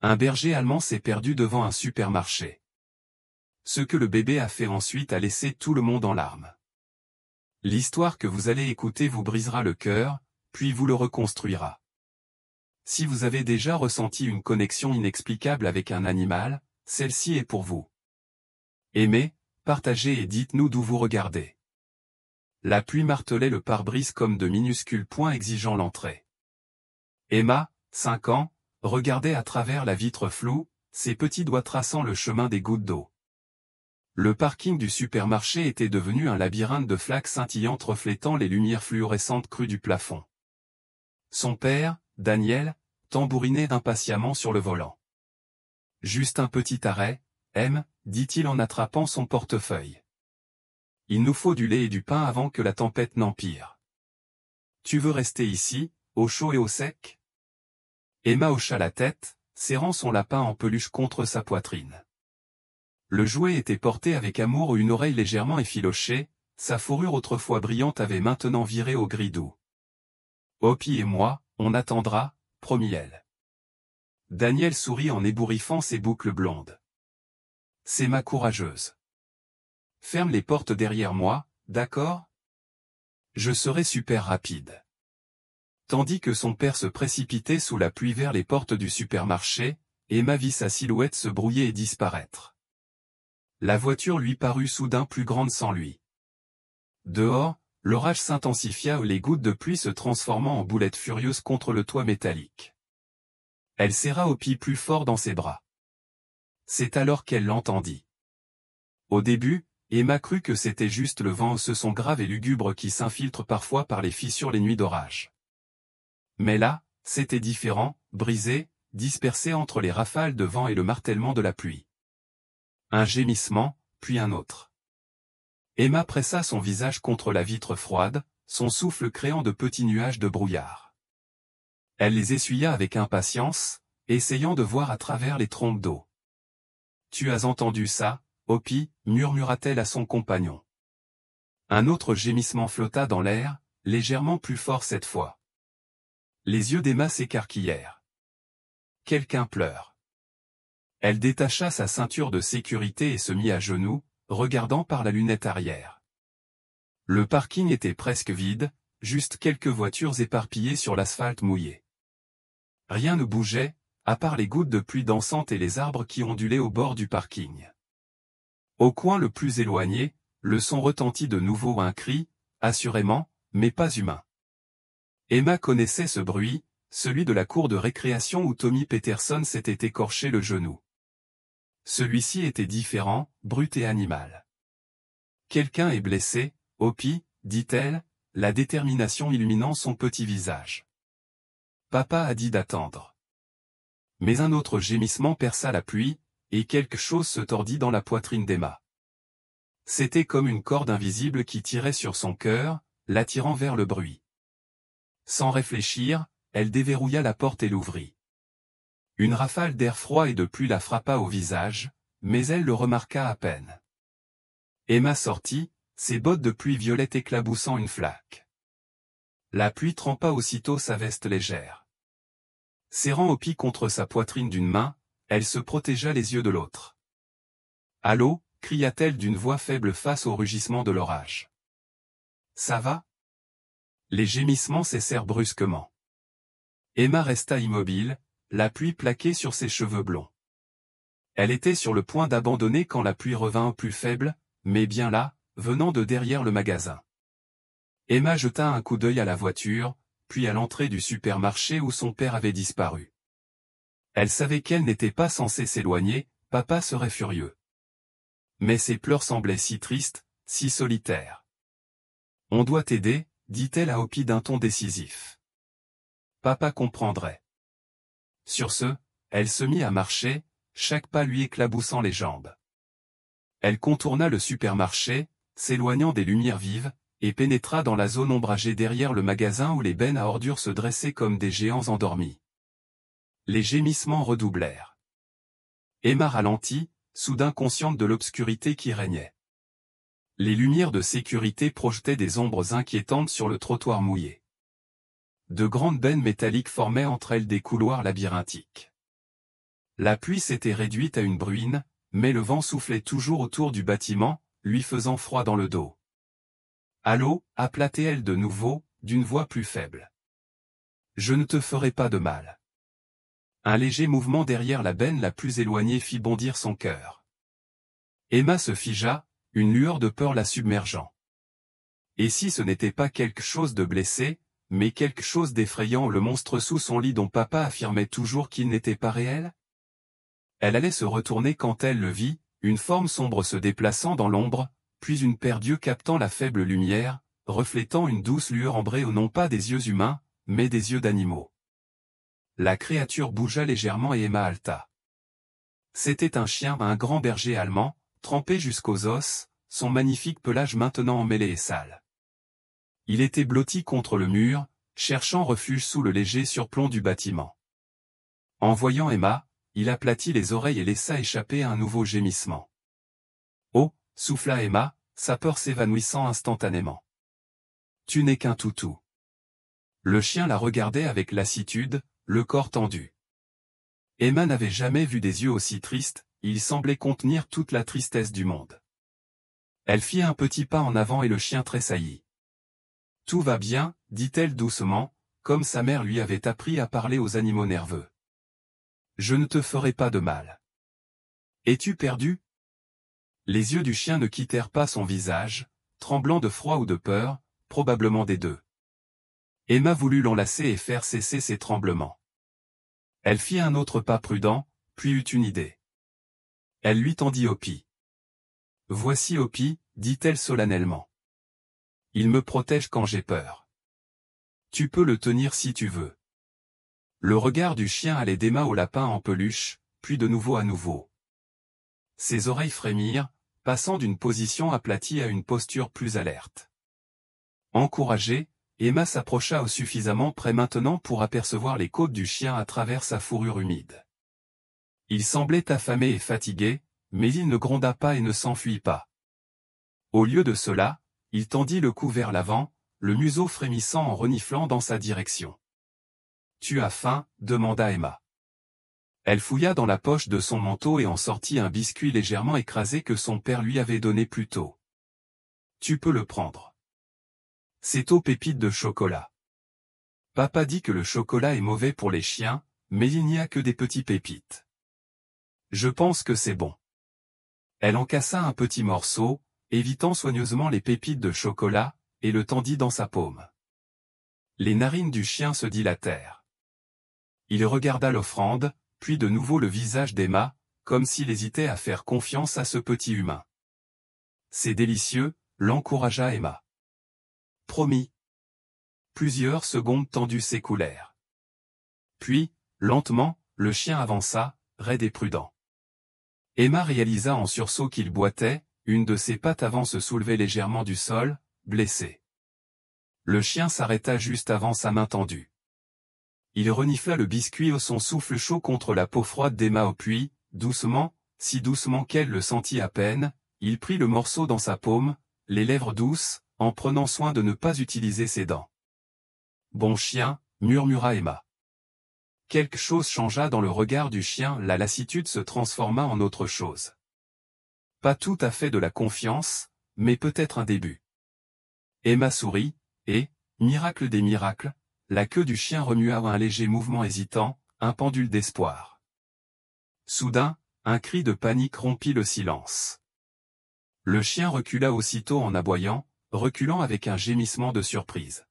Un berger allemand s'est perdu devant un supermarché. Ce que le bébé a fait ensuite a laissé tout le monde en larmes. L'histoire que vous allez écouter vous brisera le cœur, puis vous le reconstruira. Si vous avez déjà ressenti une connexion inexplicable avec un animal, celle-ci est pour vous. Aimez, partagez et dites-nous d'où vous regardez. La pluie martelait le pare-brise comme de minuscules poings exigeant l'entrée. Emma, 5 ans, regardait à travers la vitre floue, ses petits doigts traçant le chemin des gouttes d'eau. Le parking du supermarché était devenu un labyrinthe de flaques scintillantes reflétant les lumières fluorescentes crues du plafond. Son père, Daniel, tambourinait impatiemment sur le volant. « Juste un petit arrêt, M, » dit-il en attrapant son portefeuille. « Il nous faut du lait et du pain avant que la tempête n'empire. Tu veux rester ici, au chaud et au sec ?» Emma hocha la tête, serrant son lapin en peluche contre sa poitrine. Le jouet était porté avec amour, une oreille légèrement effilochée, sa fourrure autrefois brillante avait maintenant viré au gris doux. « Hopi et moi, on attendra, » promit-elle. Daniel sourit en ébouriffant ses boucles blondes. « C'est ma courageuse. Ferme les portes derrière moi, d'accord ? Je serai super rapide. » Tandis que son père se précipitait sous la pluie vers les portes du supermarché, Emma vit sa silhouette se brouiller et disparaître. La voiture lui parut soudain plus grande sans lui. Dehors, l'orage s'intensifia, les gouttes de pluie se transformant en boulettes furieuses contre le toit métallique. Elle serra Hopi plus fort dans ses bras. C'est alors qu'elle l'entendit. Au début, Emma crut que c'était juste le vent, ce son grave et lugubre qui s'infiltre parfois par les fissures les nuits d'orage. Mais là, c'était différent, brisé, dispersé entre les rafales de vent et le martèlement de la pluie. Un gémissement, puis un autre. Emma pressa son visage contre la vitre froide, son souffle créant de petits nuages de brouillard. Elle les essuya avec impatience, essayant de voir à travers les trompes d'eau. « Tu as entendu ça, Hopi » murmura-t-elle à son compagnon. Un autre gémissement flotta dans l'air, légèrement plus fort cette fois. Les yeux d'Emma s'écarquillèrent. Quelqu'un pleure. Elle détacha sa ceinture de sécurité et se mit à genoux, regardant par la lunette arrière. Le parking était presque vide, juste quelques voitures éparpillées sur l'asphalte mouillé. Rien ne bougeait, à part les gouttes de pluie dansantes et les arbres qui ondulaient au bord du parking. Au coin le plus éloigné, le son retentit de nouveau, un cri, assurément, mais pas humain. Emma connaissait ce bruit, celui de la cour de récréation où Tommy Peterson s'était écorché le genou. Celui-ci était différent, brut et animal. « Quelqu'un est blessé, Hopi » dit-elle, la détermination illuminant son petit visage. Papa a dit d'attendre. Mais un autre gémissement perça la pluie, et quelque chose se tordit dans la poitrine d'Emma. C'était comme une corde invisible qui tirait sur son cœur, l'attirant vers le bruit. Sans réfléchir, elle déverrouilla la porte et l'ouvrit. Une rafale d'air froid et de pluie la frappa au visage, mais elle le remarqua à peine. Emma sortit, ses bottes de pluie violettes éclaboussant une flaque. La pluie trempa aussitôt sa veste légère. Serrant Hopi contre sa poitrine d'une main, elle se protégea les yeux de l'autre. « Allô » cria-t-elle d'une voix faible face au rugissement de l'orage. « Ça va ?» Les gémissements cessèrent brusquement. Emma resta immobile, la pluie plaquée sur ses cheveux blonds. Elle était sur le point d'abandonner quand la pluie revint plus faible, mais bien là, venant de derrière le magasin. Emma jeta un coup d'œil à la voiture, puis à l'entrée du supermarché où son père avait disparu. Elle savait qu'elle n'était pas censée s'éloigner, papa serait furieux. Mais ses pleurs semblaient si tristes, si solitaires. « On doit t'aider » dit-elle à Hopi d'un ton décisif. Papa comprendrait. Sur ce, elle se mit à marcher, chaque pas lui éclaboussant les jambes. Elle contourna le supermarché, s'éloignant des lumières vives, et pénétra dans la zone ombragée derrière le magasin où les bennes à ordures se dressaient comme des géants endormis. Les gémissements redoublèrent. Emma ralentit, soudain consciente de l'obscurité qui régnait. Les lumières de sécurité projetaient des ombres inquiétantes sur le trottoir mouillé. De grandes bennes métalliques formaient entre elles des couloirs labyrinthiques. La pluie s'était réduite à une bruine, mais le vent soufflait toujours autour du bâtiment, lui faisant froid dans le dos. « Allô » appela-t-elle de nouveau, d'une voix plus faible. « Je ne te ferai pas de mal. » Un léger mouvement derrière la benne la plus éloignée fit bondir son cœur. Emma se figea, une lueur de peur la submergeant. Et si ce n'était pas quelque chose de blessé, mais quelque chose d'effrayant, le monstre sous son lit dont papa affirmait toujours qu'il n'était pas réel? Elle allait se retourner quand elle le vit, une forme sombre se déplaçant dans l'ombre, puis une paire d'yeux captant la faible lumière, reflétant une douce lueur ambrée non pas des yeux humains, mais des yeux d'animaux. La créature bougea légèrement et Emma halta. C'était un chien, un grand berger allemand, trempé jusqu'aux os, son magnifique pelage maintenant emmêlé et sale. Il était blotti contre le mur, cherchant refuge sous le léger surplomb du bâtiment. En voyant Emma, il aplatit les oreilles et laissa échapper un nouveau gémissement. « Oh » souffla Emma, sa peur s'évanouissant instantanément. « Tu n'es qu'un toutou. » Le chien la regardait avec lassitude, le corps tendu. Emma n'avait jamais vu des yeux aussi tristes, ils semblaient contenir toute la tristesse du monde. Elle fit un petit pas en avant et le chien tressaillit. « Tout va bien, dit-elle doucement, comme sa mère lui avait appris à parler aux animaux nerveux. « Je ne te ferai pas de mal. Es-tu perdu ?» Les yeux du chien ne quittèrent pas son visage, tremblant de froid ou de peur, probablement des deux. Emma voulut l'enlacer et faire cesser ses tremblements. Elle fit un autre pas prudent, puis eut une idée. Elle lui tendit Hopi. « Voici Hopi, dit-elle solennellement. Il me protège quand j'ai peur. Tu peux le tenir si tu veux. » Le regard du chien allait d'Emma au lapin en peluche, puis de nouveau à nouveau. Ses oreilles frémirent, passant d'une position aplatie à une posture plus alerte. Encouragée, Emma s'approcha suffisamment près maintenant pour apercevoir les côtes du chien à travers sa fourrure humide. Il semblait affamé et fatigué, mais il ne gronda pas et ne s'enfuit pas. Au lieu de cela, il tendit le cou vers l'avant, le museau frémissant en reniflant dans sa direction. « Tu as faim » demanda Emma. Elle fouilla dans la poche de son manteau et en sortit un biscuit légèrement écrasé que son père lui avait donné plus tôt. « Tu peux le prendre. C'est aux pépites de chocolat. Papa dit que le chocolat est mauvais pour les chiens, mais il n'y a que des petits pépites. Je pense que c'est bon. » Elle en cassa un petit morceau, évitant soigneusement les pépites de chocolat, et le tendit dans sa paume. Les narines du chien se dilatèrent. Il regarda l'offrande, puis de nouveau le visage d'Emma, comme s'il hésitait à faire confiance à ce petit humain. « C'est délicieux » l'encouragea Emma. « Promis. » Plusieurs secondes tendues s'écoulèrent. Puis, lentement, le chien avança, raide et prudent. Emma réalisa en sursaut qu'il boitait, une de ses pattes avant se soulevait légèrement du sol, blessée. Le chien s'arrêta juste avant sa main tendue. Il renifla le biscuit son souffle chaud contre la peau froide d'Emma puis, doucement, si doucement qu'elle le sentit à peine, il prit le morceau dans sa paume, les lèvres douces, en prenant soin de ne pas utiliser ses dents. « Bon chien » murmura Emma. Quelque chose changea dans le regard du chien, la lassitude se transforma en autre chose. Pas tout à fait de la confiance, mais peut-être un début. Emma sourit, et, miracle des miracles, la queue du chien remua un léger mouvement hésitant, un pendule d'espoir. Soudain, un cri de panique rompit le silence. Le chien recula aussitôt en aboyant, reculant avec un gémissement de surprise.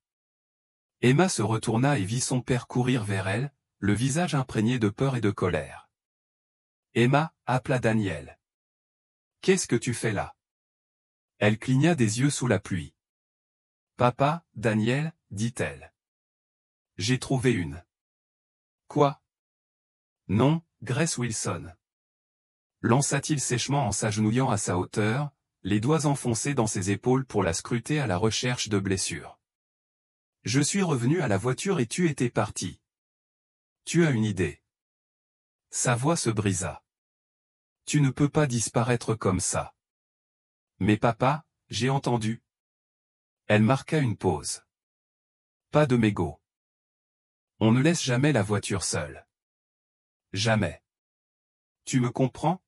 Emma se retourna et vit son père courir vers elle, le visage imprégné de peur et de colère. « Emma » appela Daniel. « Qu'est-ce que tu fais là ?» Elle cligna des yeux sous la pluie. « Papa, Daniel » dit-elle. « J'ai trouvé une. »« Quoi ?»« Non, Grace Wilson. » Lança-t-il sèchement en s'agenouillant à sa hauteur, les doigts enfoncés dans ses épaules pour la scruter à la recherche de blessures. « Je suis revenu à la voiture et tu étais parti. Tu as une idée. » Sa voix se brisa. « Tu ne peux pas disparaître comme ça. »« Mais papa, j'ai entendu. » Elle marqua une pause. « Pas de mégot. On ne laisse jamais la voiture seule. Jamais. Tu me comprends?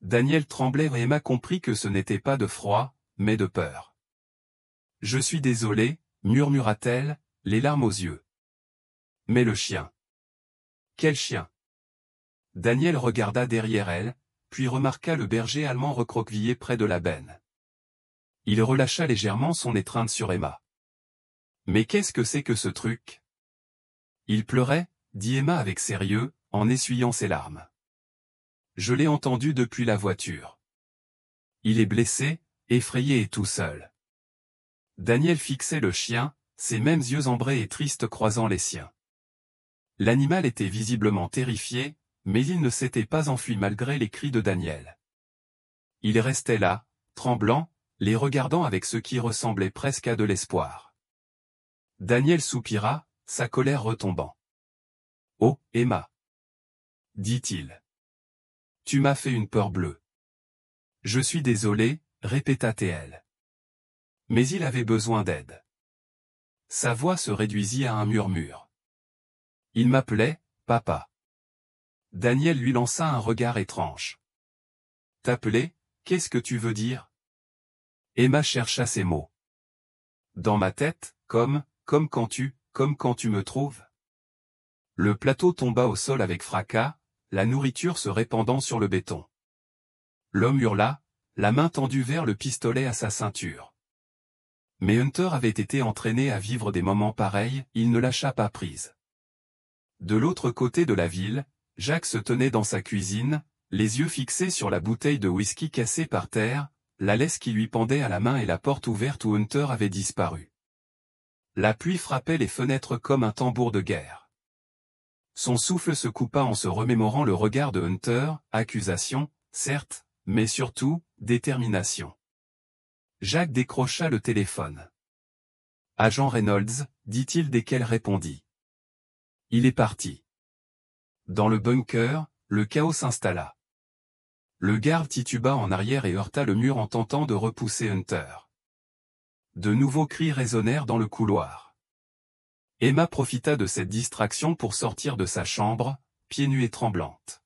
Daniel tremblait et Emma comprit que ce n'était pas de froid, mais de peur. Je suis désolée, murmura-t-elle, les larmes aux yeux. Mais le chien. Quel chien? Daniel regarda derrière elle, puis remarqua le berger allemand recroquevillé près de la benne. Il relâcha légèrement son étreinte sur Emma. Mais qu'est-ce que c'est que ce truc? Il pleurait, dit Emma avec sérieux, en essuyant ses larmes. Je l'ai entendu depuis la voiture. Il est blessé, effrayé et tout seul. Daniel fixait le chien, ses mêmes yeux ambrés et tristes croisant les siens. L'animal était visiblement terrifié, mais il ne s'était pas enfui malgré les cris de Daniel. Il restait là, tremblant, les regardant avec ce qui ressemblait presque à de l'espoir. Daniel soupira, sa colère retombant. « Oh, Emma !» dit-il. « Tu m'as fait une peur bleue. »« Je suis désolé, » répéta-t-elle. Mais il avait besoin d'aide. Sa voix se réduisit à un murmure. « Il m'appelait, papa. » Daniel lui lança un regard étrange. « T'appeler, qu'est-ce que tu veux dire ?» Emma chercha ses mots. « Dans ma tête, comme quand tu me trouves. » Le plateau tomba au sol avec fracas, la nourriture se répandant sur le béton. L'homme hurla, la main tendue vers le pistolet à sa ceinture. Mais Hunter avait été entraîné à vivre des moments pareils, il ne lâcha pas prise. De l'autre côté de la ville, Jacques se tenait dans sa cuisine, les yeux fixés sur la bouteille de whisky cassée par terre, la laisse qui lui pendait à la main et la porte ouverte où Hunter avait disparu. La pluie frappait les fenêtres comme un tambour de guerre. Son souffle se coupa en se remémorant le regard de Hunter, accusation, certes, mais surtout, détermination. Jacques décrocha le téléphone. « Agent Reynolds, » dit-il dès qu'elle répondit. Il est parti. Dans le bunker, le chaos s'installa. Le garde tituba en arrière et heurta le mur en tentant de repousser Hunter. De nouveaux cris résonnèrent dans le couloir. Emma profita de cette distraction pour sortir de sa chambre, pieds nus et tremblante.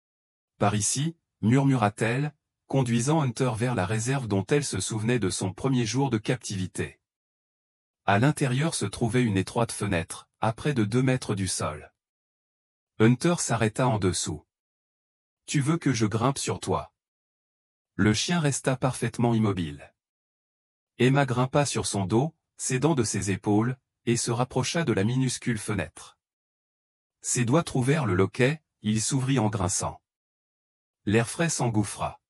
« Par ici » murmura-t-elle, conduisant Hunter vers la réserve dont elle se souvenait de son premier jour de captivité. À l'intérieur se trouvait une étroite fenêtre, à près de 2 mètres du sol. Hunter s'arrêta en dessous. « Tu veux que je grimpe sur toi ?» Le chien resta parfaitement immobile. Emma grimpa sur son dos, s'aidant de ses épaules, et se rapprocha de la minuscule fenêtre. Ses doigts trouvèrent le loquet, il s'ouvrit en grinçant. L'air frais s'engouffra.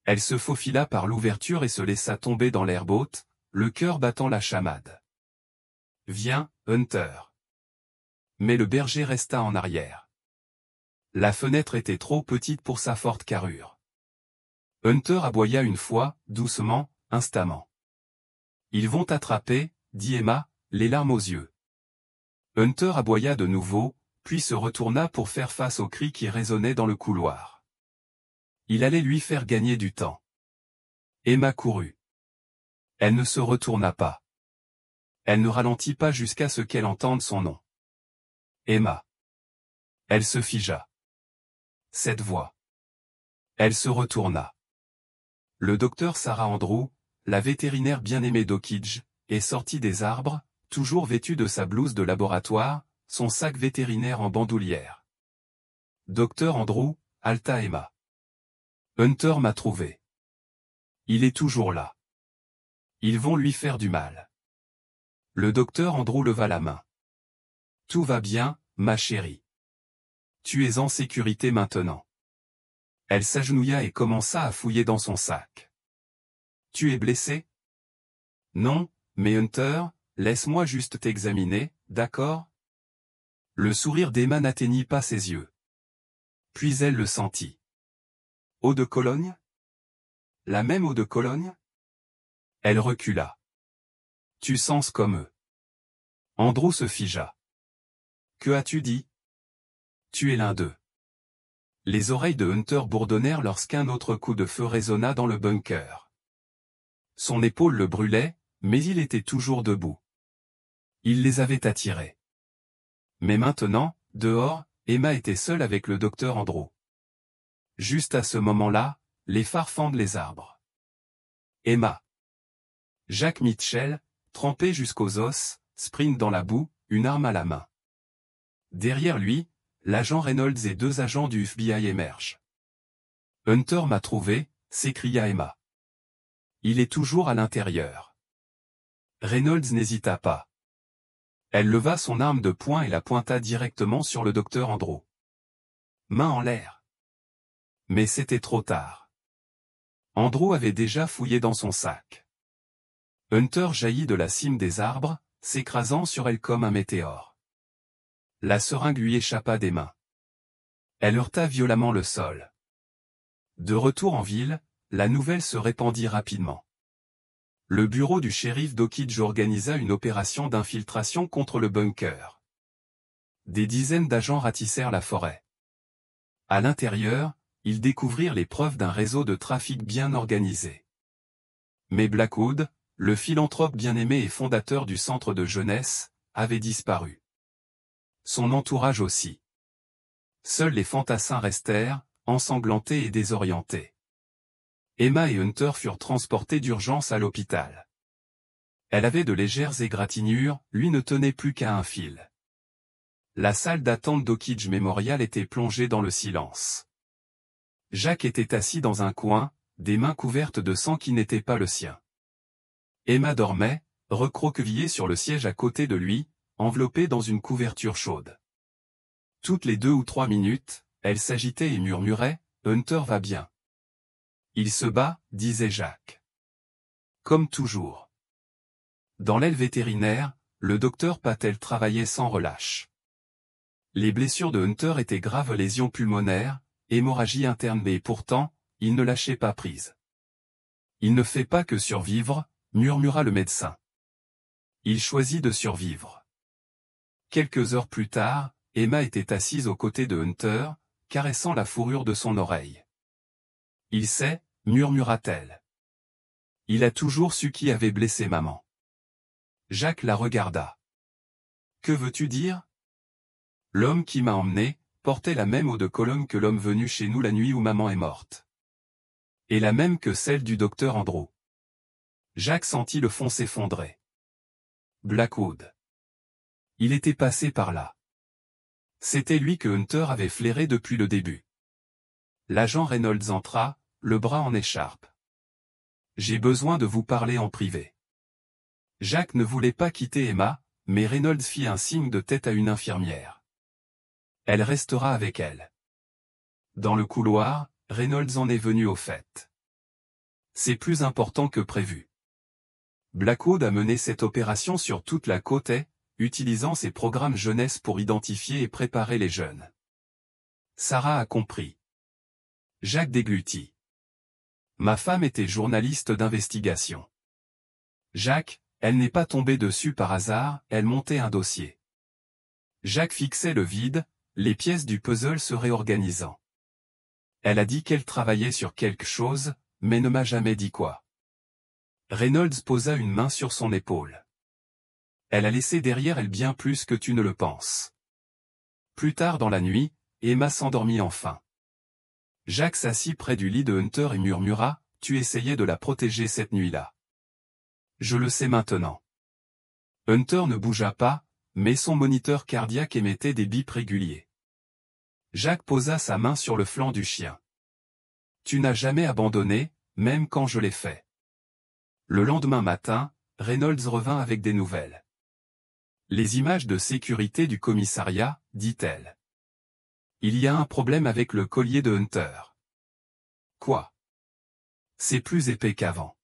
Elle se faufila par l'ouverture et se laissa tomber dans l'herbe haute, le cœur battant la chamade. « Viens, Hunter. » Mais le berger resta en arrière. La fenêtre était trop petite pour sa forte carrure. Hunter aboya une fois, doucement, instamment. « Ils vont t'attraper, » dit Emma, les larmes aux yeux. Hunter aboya de nouveau, puis se retourna pour faire face aux cris qui résonnaient dans le couloir. Il allait lui faire gagner du temps. Emma courut. Elle ne se retourna pas. Elle ne ralentit pas jusqu'à ce qu'elle entende son nom. Emma. Elle se figea. Cette voix. Elle se retourna. Le docteur Sarah Andrew, la vétérinaire bien-aimée d'Oakidge, est sortie des arbres, toujours vêtue de sa blouse de laboratoire, son sac vétérinaire en bandoulière. Docteur Andrew, haleta Emma. Hunter m'a trouvé. Il est toujours là. Ils vont lui faire du mal. Le docteur Andrew leva la main. Tout va bien, ma chérie. Tu es en sécurité maintenant. Elle s'agenouilla et commença à fouiller dans son sac. Tu es blessé? Non, mais Hunter, laisse-moi juste t'examiner, d'accord? Le sourire d'Emma n'atteignit pas ses yeux. Puis elle le sentit. Eau de Cologne? La même eau de Cologne? Elle recula. Tu sens comme eux. Andrew se figea. Que as-tu dit? Tu es l'un d'eux. Les oreilles de Hunter bourdonnèrent lorsqu'un autre coup de feu résonna dans le bunker. Son épaule le brûlait, mais il était toujours debout. Il les avait attirés. Mais maintenant, dehors, Emma était seule avec le docteur Andrew. Juste à ce moment-là, les phares fendent les arbres. Emma. Jack Mitchell, trempé jusqu'aux os, sprint dans la boue, une arme à la main. Derrière lui, l'agent Reynolds et 2 agents du FBI émergent. « Hunter m'a trouvé », s'écria Emma. « Il est toujours à l'intérieur. » Reynolds n'hésita pas. Elle leva son arme de poing et la pointa directement sur le docteur Andrew. Main en l'air. Mais c'était trop tard. Andrew avait déjà fouillé dans son sac. Hunter jaillit de la cime des arbres, s'écrasant sur elle comme un météore. La seringue lui échappa des mains. Elle heurta violemment le sol. De retour en ville, la nouvelle se répandit rapidement. Le bureau du shérif d'Oakidge organisa une opération d'infiltration contre le bunker. Des dizaines d'agents ratissèrent la forêt. À l'intérieur, ils découvrirent les preuves d'un réseau de trafic bien organisé. Mais Blackwood, le philanthrope bien-aimé et fondateur du centre de jeunesse, avait disparu. Son entourage aussi. Seuls les fantassins restèrent, ensanglantés et désorientés. Emma et Hunter furent transportés d'urgence à l'hôpital. Elle avait de légères égratignures, lui ne tenait plus qu'à un fil. La salle d'attente d'Oakidge Memorial était plongée dans le silence. Jack était assis dans un coin, des mains couvertes de sang qui n'était pas le sien. Emma dormait, recroquevillée sur le siège à côté de lui, enveloppée dans une couverture chaude. Toutes les 2 ou 3 minutes, elle s'agitait et murmurait « Hunter va bien. » « Il se bat », disait Jack. Comme toujours. Dans l'aile vétérinaire, le docteur Patel travaillait sans relâche. Les blessures de Hunter étaient graves, lésions pulmonaires, hémorragie interne, mais pourtant, il ne lâchait pas prise. « Il ne fait pas que survivre », murmura le médecin. Il choisit de survivre. Quelques heures plus tard, Emma était assise aux côtés de Hunter, caressant la fourrure de son oreille. Il sait, murmura-t-elle. Il a toujours su qui avait blessé maman. Jack la regarda. Que veux-tu dire? L'homme qui m'a emmené, portait la même eau de Cologne que l'homme venu chez nous la nuit où maman est morte. Et la même que celle du docteur Andrew. Jack sentit le fond s'effondrer. Blackwood. Il était passé par là. C'était lui que Hunter avait flairé depuis le début. L'agent Reynolds entra, le bras en écharpe. « J'ai besoin de vous parler en privé. » Jack ne voulait pas quitter Emma, mais Reynolds fit un signe de tête à une infirmière. Elle restera avec elle. Dans le couloir, Reynolds en est venu au fait. C'est plus important que prévu. Blackwood a mené cette opération sur toute la côte est, utilisant ses programmes jeunesse pour identifier et préparer les jeunes. Sarah a compris. Jack déglutit. Ma femme était journaliste d'investigation. Jack, elle n'est pas tombée dessus par hasard, elle montait un dossier. Jack fixait le vide, les pièces du puzzle se réorganisant. Elle a dit qu'elle travaillait sur quelque chose, mais ne m'a jamais dit quoi. Reynolds posa une main sur son épaule. Elle a laissé derrière elle bien plus que tu ne le penses. Plus tard dans la nuit, Emma s'endormit enfin. Jack s'assit près du lit de Hunter et murmura, « Tu essayais de la protéger cette nuit-là. » Je le sais maintenant. Hunter ne bougea pas, mais son moniteur cardiaque émettait des bips réguliers. Jack posa sa main sur le flanc du chien. « Tu n'as jamais abandonné, même quand je l'ai fait. » Le lendemain matin, Reynolds revint avec des nouvelles. « Les images de sécurité du commissariat, dit-elle. Il y a un problème avec le collier de Hunter. » Quoi? C'est plus épais qu'avant.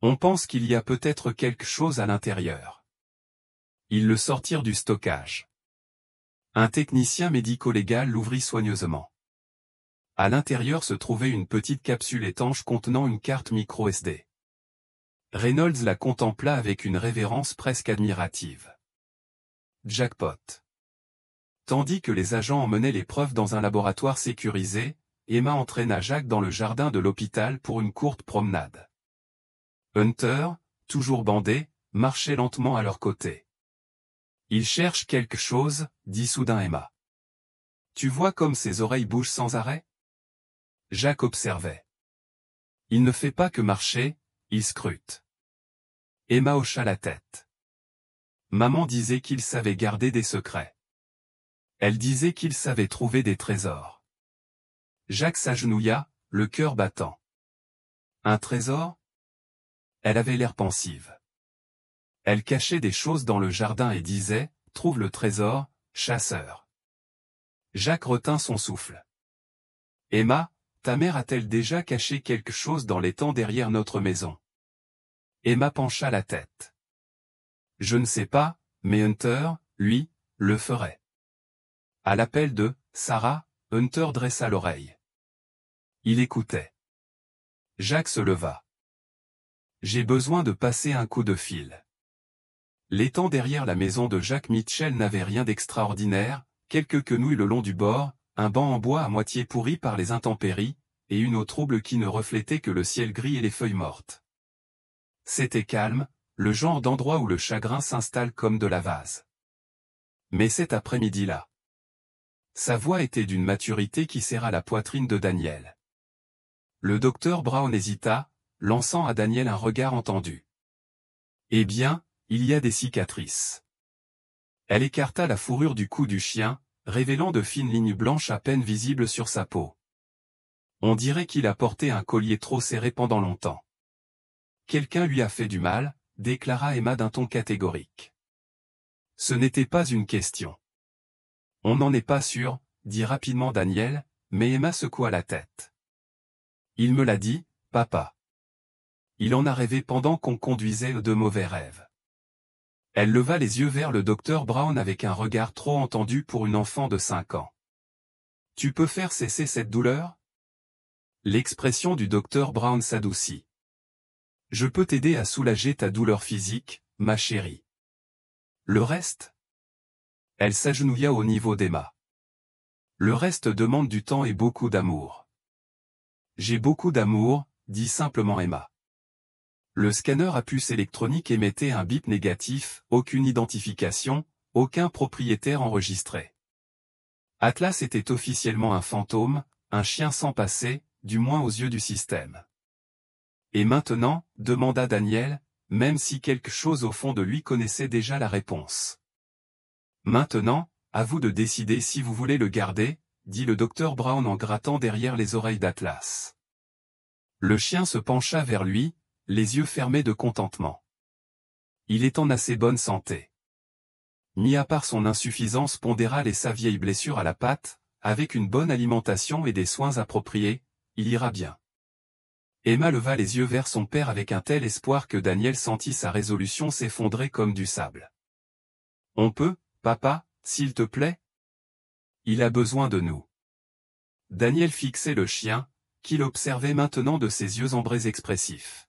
On pense qu'il y a peut-être quelque chose à l'intérieur. Ils le sortirent du stockage. Un technicien médico-légal l'ouvrit soigneusement. À l'intérieur se trouvait une petite capsule étanche contenant une carte micro SD. Reynolds la contempla avec une révérence presque admirative. Jackpot. Tandis que les agents emmenaient les preuves dans un laboratoire sécurisé, Emma entraîna Jack dans le jardin de l'hôpital pour une courte promenade. Hunter, toujours bandé, marchait lentement à leur côté. « Il cherche quelque chose, dit soudain Emma. Tu vois comme ses oreilles bougent sans arrêt? Jacques observait. Il ne fait pas que marcher, il scrute. Emma hocha la tête. Maman disait qu'il savait garder des secrets. Elle disait qu'il savait trouver des trésors. Jacques s'agenouilla, le cœur battant. Un trésor? Elle avait l'air pensive. Elle cachait des choses dans le jardin et disait, « Trouve le trésor, chasseur. » Jacques retint son souffle. « Emma, ta mère a-t-elle déjà caché quelque chose dans l'étang derrière notre maison? » Emma pencha la tête. « Je ne sais pas, mais Hunter, lui, le ferait. » À l'appel de « Sarah », Hunter dressa l'oreille. Il écoutait. Jacques se leva. « J'ai besoin de passer un coup de fil. » L'étang derrière la maison de Jacques Mitchell n'avait rien d'extraordinaire, quelques quenouilles le long du bord, un banc en bois à moitié pourri par les intempéries, et une eau trouble qui ne reflétait que le ciel gris et les feuilles mortes. C'était calme, le genre d'endroit où le chagrin s'installe comme de la vase. Mais cet après-midi-là, sa voix était d'une maturité qui serra la poitrine de Daniel. Le docteur Brown hésita, lançant à Daniel un regard entendu. « Eh bien, il y a des cicatrices. » Elle écarta la fourrure du cou du chien, révélant de fines lignes blanches à peine visibles sur sa peau. On dirait qu'il a porté un collier trop serré pendant longtemps. Quelqu'un lui a fait du mal, déclara Emma d'un ton catégorique. Ce n'était pas une question. On n'en est pas sûr, dit rapidement Daniel, mais Emma secoua la tête. Il me l'a dit, papa. Il en a rêvé pendant qu'on conduisait de mauvais rêves. Elle leva les yeux vers le docteur Brown avec un regard trop entendu pour une enfant de 5 ans. « Tu peux faire cesser cette douleur ?» L'expression du docteur Brown s'adoucit. « Je peux t'aider à soulager ta douleur physique, ma chérie. Le reste ?» Elle s'agenouilla au niveau d'Emma. « Le reste demande du temps et beaucoup d'amour. »« J'ai beaucoup d'amour, » dit simplement Emma. Le scanner à puce électronique émettait un bip négatif, aucune identification, aucun propriétaire enregistré. Atlas était officiellement un fantôme, un chien sans passé, du moins aux yeux du système. Et maintenant, demanda Daniel, même si quelque chose au fond de lui connaissait déjà la réponse. Maintenant, à vous de décider si vous voulez le garder, dit le docteur Brown en grattant derrière les oreilles d'Atlas. Le chien se pencha vers lui, les yeux fermés de contentement. Il est en assez bonne santé. Mis à part son insuffisance pondérale et sa vieille blessure à la patte, avec une bonne alimentation et des soins appropriés, il ira bien. Emma leva les yeux vers son père avec un tel espoir que Daniel sentit sa résolution s'effondrer comme du sable. « On peut, papa, s'il te plaît ? Il a besoin de nous. » Daniel fixait le chien, qu'il observait maintenant de ses yeux ambrés expressifs.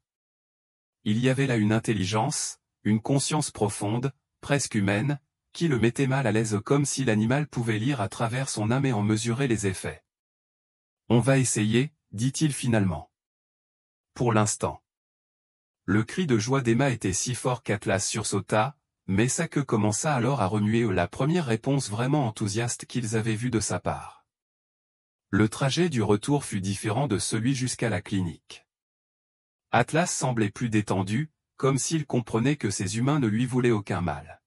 Il y avait là une intelligence, une conscience profonde, presque humaine, qui le mettait mal à l'aise comme si l'animal pouvait lire à travers son âme et en mesurer les effets. « On va essayer, » dit-il finalement. Pour l'instant. Le cri de joie d'Emma était si fort qu'Atlas sursauta, mais sa queue commença alors à remuer la première réponse vraiment enthousiaste qu'ils avaient vue de sa part. Le trajet du retour fut différent de celui jusqu'à la clinique. Atlas semblait plus détendu, comme s'il comprenait que ces humains ne lui voulaient aucun mal.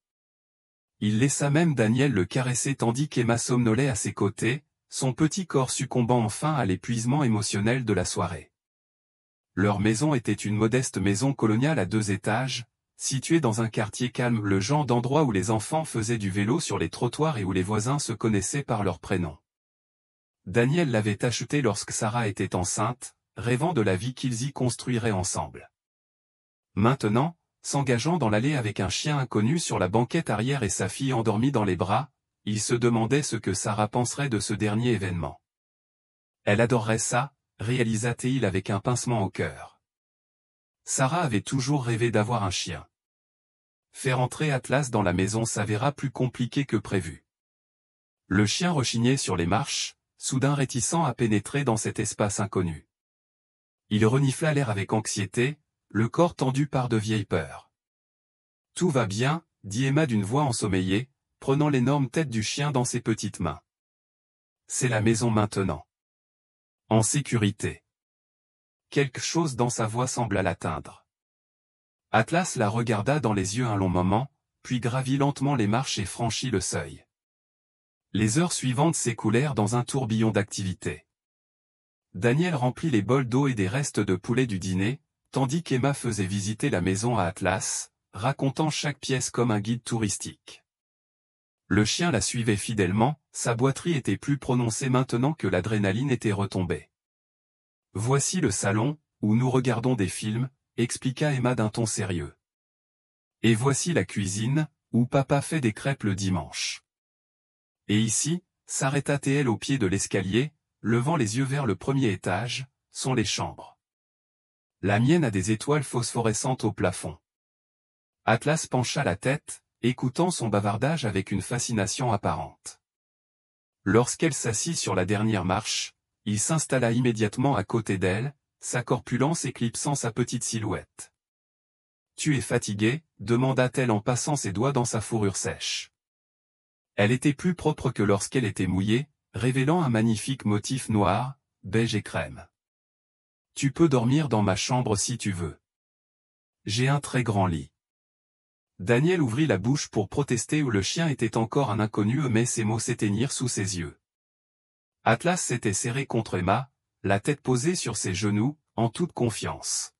Il laissa même Daniel le caresser tandis qu'Emma somnolait à ses côtés, son petit corps succombant enfin à l'épuisement émotionnel de la soirée. Leur maison était une modeste maison coloniale à 2 étages, située dans un quartier calme, le genre d'endroit où les enfants faisaient du vélo sur les trottoirs et où les voisins se connaissaient par leurs prénoms. Daniel l'avait achetée lorsque Sarah était enceinte, rêvant de la vie qu'ils y construiraient ensemble. Maintenant, s'engageant dans l'allée avec un chien inconnu sur la banquette arrière et sa fille endormie dans les bras, il se demandait ce que Sarah penserait de ce dernier événement. Elle adorerait ça, réalisa-t-il avec un pincement au cœur. Sarah avait toujours rêvé d'avoir un chien. Faire entrer Atlas dans la maison s'avéra plus compliqué que prévu. Le chien rechignait sur les marches, soudain réticent à pénétrer dans cet espace inconnu. Il renifla l'air avec anxiété, le corps tendu par de vieilles peurs. « Tout va bien, » dit Emma d'une voix ensommeillée, prenant l'énorme tête du chien dans ses petites mains. « C'est la maison maintenant. » En sécurité. Quelque chose dans sa voix sembla l'atteindre. Atlas la regarda dans les yeux un long moment, puis gravit lentement les marches et franchit le seuil. Les heures suivantes s'écoulèrent dans un tourbillon d'activité. Daniel remplit les bols d'eau et des restes de poulet du dîner, tandis qu'Emma faisait visiter la maison à Atlas, racontant chaque pièce comme un guide touristique. Le chien la suivait fidèlement, sa boiterie était plus prononcée maintenant que l'adrénaline était retombée. « Voici le salon, où nous regardons des films », expliqua Emma d'un ton sérieux. « Et voici la cuisine, où papa fait des crêpes le dimanche. Et ici, » s'arrêta-t-elle au pied de l'escalier, levant les yeux vers le premier étage, « sont les chambres. La mienne a des étoiles phosphorescentes au plafond. » Atlas pencha la tête, écoutant son bavardage avec une fascination apparente. Lorsqu'elle s'assit sur la dernière marche, il s'installa immédiatement à côté d'elle, sa corpulence éclipsant sa petite silhouette. « Tu es fatigué ?» demanda-t-elle en passant ses doigts dans sa fourrure sèche. Elle était plus propre que lorsqu'elle était mouillée, révélant un magnifique motif noir, beige et crème. « Tu peux dormir dans ma chambre si tu veux. J'ai un très grand lit. » Daniel ouvrit la bouche pour protester où le chien était encore un inconnu mais ses mots s'éteignirent sous ses yeux. Atlas s'était serré contre Emma, la tête posée sur ses genoux, en toute confiance.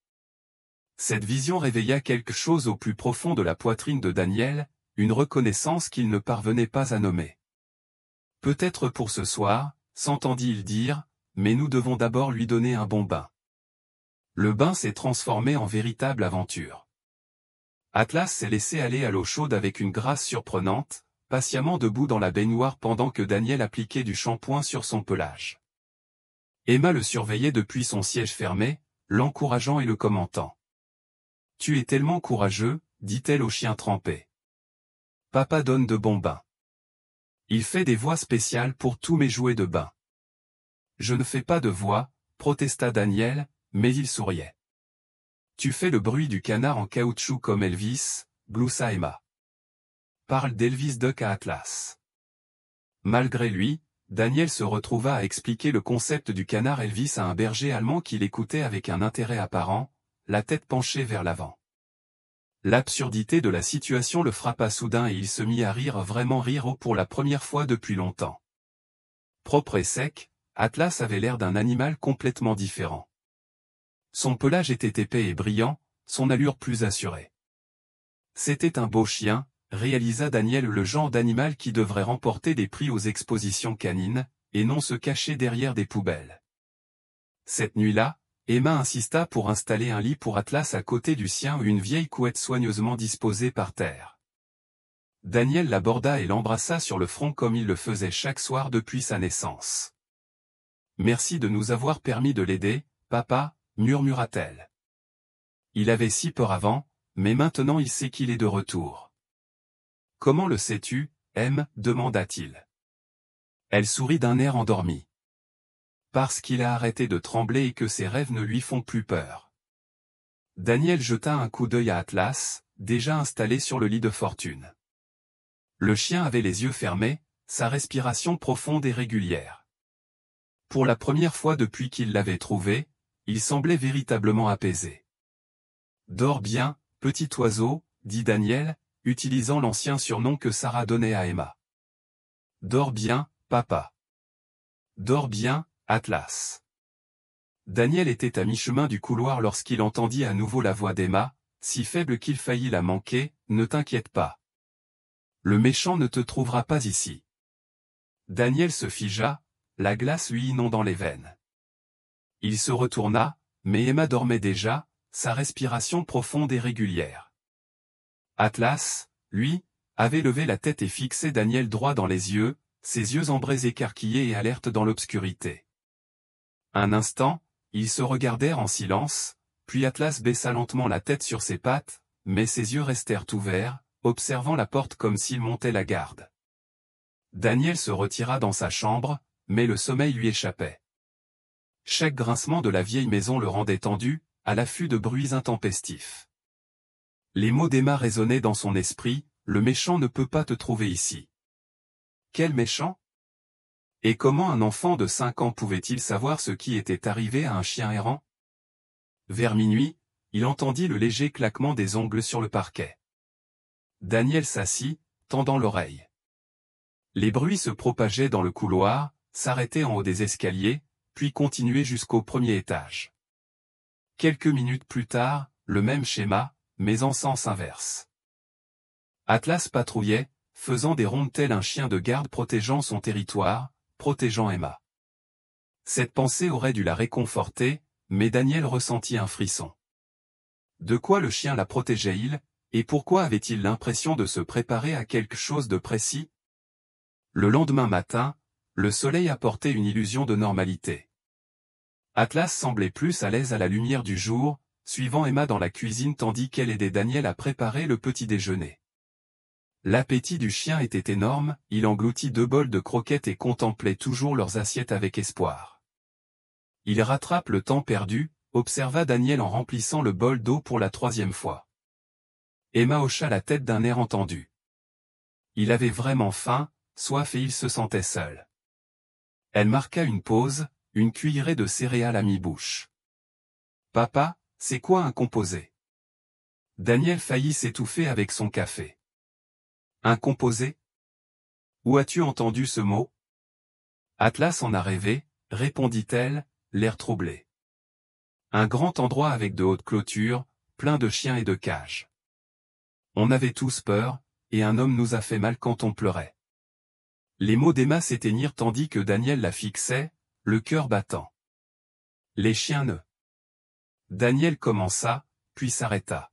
Cette vision réveilla quelque chose au plus profond de la poitrine de Daniel, une reconnaissance qu'il ne parvenait pas à nommer. « Peut-être pour ce soir, » s'entendit-il dire, « mais nous devons d'abord lui donner un bon bain. » Le bain s'est transformé en véritable aventure. Atlas s'est laissé aller à l'eau chaude avec une grâce surprenante, patiemment debout dans la baignoire pendant que Daniel appliquait du shampoing sur son pelage. Emma le surveillait depuis son siège fermé, l'encourageant et le commentant. « Tu es tellement courageux, » dit-elle au chien trempé. « Papa donne de bons bains. Il fait des voix spéciales pour tous mes jouets de bain. » « Je ne fais pas de voix, » protesta Daniel, mais il souriait. « Tu fais le bruit du canard en caoutchouc comme Elvis, » gloussa Emma. Parle d'Elvis Duck à Atlas. Malgré lui, Daniel se retrouva à expliquer le concept du canard Elvis à un berger allemand qui l'écoutait avec un intérêt apparent, la tête penchée vers l'avant. L'absurdité de la situation le frappa soudain et il se mit à rire, vraiment rire pour la première fois depuis longtemps. Propre et sec, Atlas avait l'air d'un animal complètement différent. Son pelage était épais et brillant, son allure plus assurée. C'était un beau chien, réalisa Daniel, le genre d'animal qui devrait remporter des prix aux expositions canines, et non se cacher derrière des poubelles. Cette nuit-là, Emma insista pour installer un lit pour Atlas à côté du sien ou une vieille couette soigneusement disposée par terre. Daniel l'aborda et l'embrassa sur le front comme il le faisait chaque soir depuis sa naissance. « Merci de nous avoir permis de l'aider, papa, » murmura-t-elle. Il avait si peur avant, mais maintenant il sait qu'il est de retour. « Comment le sais-tu, Em ?» demanda-t-il. Elle sourit d'un air endormi. « Parce qu'il a arrêté de trembler et que ses rêves ne lui font plus peur. » Daniel jeta un coup d'œil à Atlas, déjà installé sur le lit de fortune. Le chien avait les yeux fermés, sa respiration profonde et régulière. Pour la première fois depuis qu'il l'avait trouvé, il semblait véritablement apaisé. « Dors bien, petit oiseau, » dit Daniel, utilisant l'ancien surnom que Sarah donnait à Emma. « Dors bien, papa. Dors bien, Atlas. » Daniel était à mi-chemin du couloir lorsqu'il entendit à nouveau la voix d'Emma, si faible qu'il faillit la manquer. « Ne t'inquiète pas. Le méchant ne te trouvera pas ici. » Daniel se figea, la glace lui inondant les veines. Il se retourna, mais Emma dormait déjà, sa respiration profonde et régulière. Atlas, lui, avait levé la tête et fixé Daniel droit dans les yeux, ses yeux ambrés écarquillés et alertes dans l'obscurité. Un instant, ils se regardèrent en silence, puis Atlas baissa lentement la tête sur ses pattes, mais ses yeux restèrent ouverts, observant la porte comme s'il montait la garde. Daniel se retira dans sa chambre, mais le sommeil lui échappait. Chaque grincement de la vieille maison le rendait tendu, à l'affût de bruits intempestifs. Les mots d'Emma résonnaient dans son esprit, « Le méchant ne peut pas te trouver ici. » Quel méchant ? Et comment un enfant de 5 ans pouvait-il savoir ce qui était arrivé à un chien errant? Vers minuit, il entendit le léger claquement des ongles sur le parquet. Daniel s'assit, tendant l'oreille. Les bruits se propageaient dans le couloir, s'arrêtaient en haut des escaliers, puis continuaient jusqu'au premier étage. Quelques minutes plus tard, le même schéma, mais en sens inverse. Atlas patrouillait, faisant des rondes tel un chien de garde protégeant son territoire, protégeant Emma. Cette pensée aurait dû la réconforter, mais Daniel ressentit un frisson. De quoi le chien la protégeait-il, et pourquoi avait-il l'impression de se préparer à quelque chose de précis? Le lendemain matin, le soleil apportait une illusion de normalité. Atlas semblait plus à l'aise à la lumière du jour, suivant Emma dans la cuisine tandis qu'elle aidait Daniel à préparer le petit déjeuner. L'appétit du chien était énorme, il engloutit 2 bols de croquettes et contemplait toujours leurs assiettes avec espoir. Il rattrape le temps perdu, observa Daniel en remplissant le bol d'eau pour la 3e fois. Emma hocha la tête d'un air entendu. Il avait vraiment faim, soif et il se sentait seul. Elle marqua une pause, une cuillerée de céréales à mi-bouche. « Papa, c'est quoi un composé ?» Daniel faillit s'étouffer avec son café. « Un composé ? Où as-tu entendu ce mot ?» Atlas en a rêvé, répondit-elle, l'air troublé. Un grand endroit avec de hautes clôtures, plein de chiens et de cages. On avait tous peur, et un homme nous a fait mal quand on pleurait. Les mots d'Emma s'éteignirent tandis que Daniel la fixait, le cœur battant. Les chiens ne. Daniel commença, puis s'arrêta.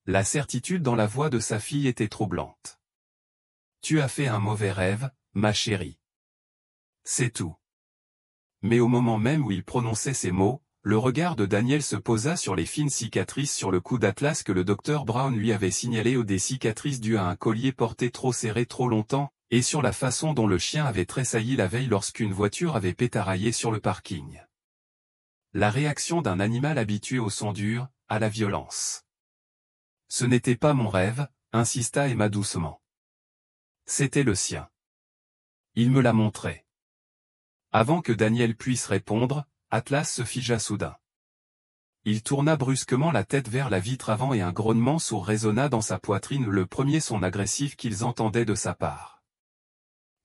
La certitude dans la voix de sa fille était troublante. Tu as fait un mauvais rêve, ma chérie. C'est tout. Mais au moment même où il prononçait ces mots, le regard de Daniel se posa sur les fines cicatrices sur le cou d'Atlas que le docteur Brown lui avait signalées ou des cicatrices dues à un collier porté trop serré trop longtemps, et sur la façon dont le chien avait tressailli la veille lorsqu'une voiture avait pétaraillé sur le parking. La réaction d'un animal habitué au son dur, à la violence. Ce n'était pas mon rêve, insista Emma doucement. C'était le sien. Il me l'a montré. Avant que Daniel puisse répondre, Atlas se figea soudain. Il tourna brusquement la tête vers la vitre avant et un grognement sourd résonna dans sa poitrine, le premier son agressif qu'ils entendaient de sa part.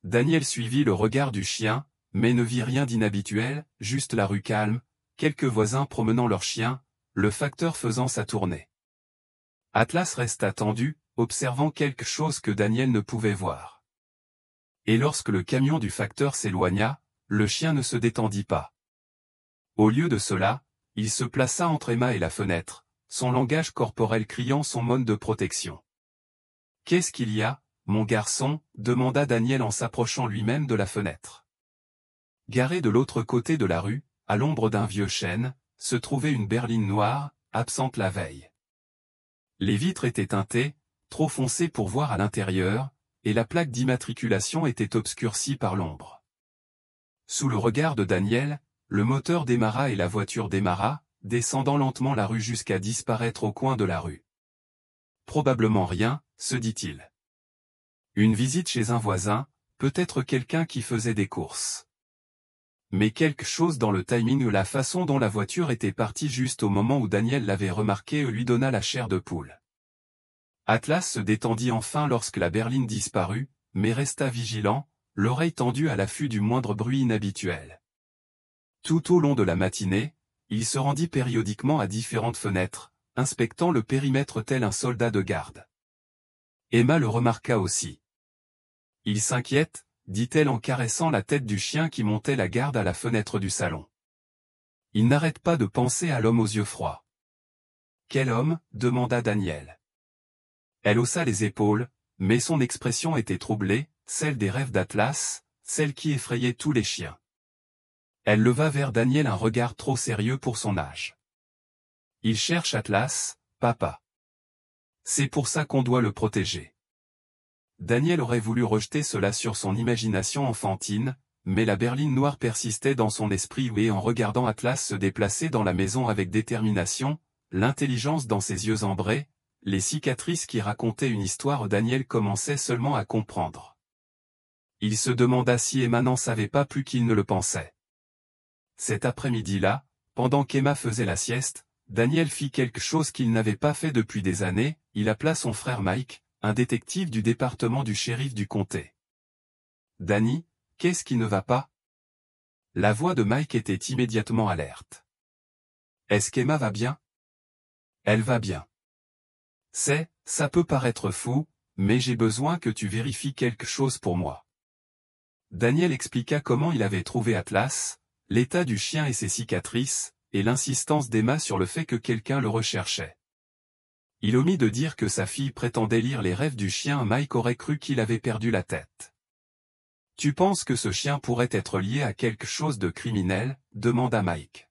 Daniel suivit le regard du chien, mais ne vit rien d'inhabituel, juste la rue calme, quelques voisins promenant leurs chiens, le facteur faisant sa tournée. Atlas resta tendu, observant quelque chose que Daniel ne pouvait voir. Et lorsque le camion du facteur s'éloigna, le chien ne se détendit pas. Au lieu de cela, il se plaça entre Emma et la fenêtre, son langage corporel criant son mode de protection. « Qu'est-ce qu'il y a, mon garçon ?» demanda Daniel en s'approchant lui-même de la fenêtre. Garée de l'autre côté de la rue, à l'ombre d'un vieux chêne, se trouvait une berline noire, absente la veille. Les vitres étaient teintées, trop foncées pour voir à l'intérieur, et la plaque d'immatriculation était obscurcie par l'ombre. Sous le regard de Daniel, le moteur démarra et la voiture démarra, descendant lentement la rue jusqu'à disparaître au coin de la rue. Probablement rien, se dit-il. Une visite chez un voisin, peut-être quelqu'un qui faisait des courses. Mais quelque chose dans le timing ou la façon dont la voiture était partie juste au moment où Daniel l'avait remarqué lui donna la chair de poule. Atlas se détendit enfin lorsque la berline disparut, mais resta vigilant, l'oreille tendue à l'affût du moindre bruit inhabituel. Tout au long de la matinée, il se rendit périodiquement à différentes fenêtres, inspectant le périmètre tel un soldat de garde. Emma le remarqua aussi. « Il s'inquiète », dit-elle en caressant la tête du chien qui montait la garde à la fenêtre du salon. « Il n'arrête pas de penser à l'homme aux yeux froids. »« Quel homme ?» demanda Daniel. Elle haussa les épaules, mais son expression était troublée, celle des rêves d'Atlas, celle qui effrayait tous les chiens. Elle leva vers Daniel un regard trop sérieux pour son âge. « Il cherche Atlas, papa. C'est pour ça qu'on doit le protéger. » Daniel aurait voulu rejeter cela sur son imagination enfantine, mais la berline noire persistait dans son esprit et en regardant Atlas se déplacer dans la maison avec détermination, l'intelligence dans ses yeux ambrés, les cicatrices qui racontaient une histoire, Daniel commençait seulement à comprendre. Il se demanda si Emma n'en savait pas plus qu'il ne le pensait. Cet après-midi-là, pendant qu'Emma faisait la sieste, Daniel fit quelque chose qu'il n'avait pas fait depuis des années, il appela son frère Mike, un détective du département du shérif du comté. « Danny, qu'est-ce qui ne va pas ?» La voix de Mike était immédiatement alerte. « Est-ce qu'Emma va bien ?»« Elle va bien. Ça peut paraître fou, mais j'ai besoin que tu vérifies quelque chose pour moi. » Daniel expliqua comment il avait trouvé Atlas, l'état du chien et ses cicatrices, et l'insistance d'Emma sur le fait que quelqu'un le recherchait. Il omit de dire que sa fille prétendait lire les rêves du chien. Mike aurait cru qu'il avait perdu la tête. « Tu penses que ce chien pourrait être lié à quelque chose de criminel ?» demanda Mike.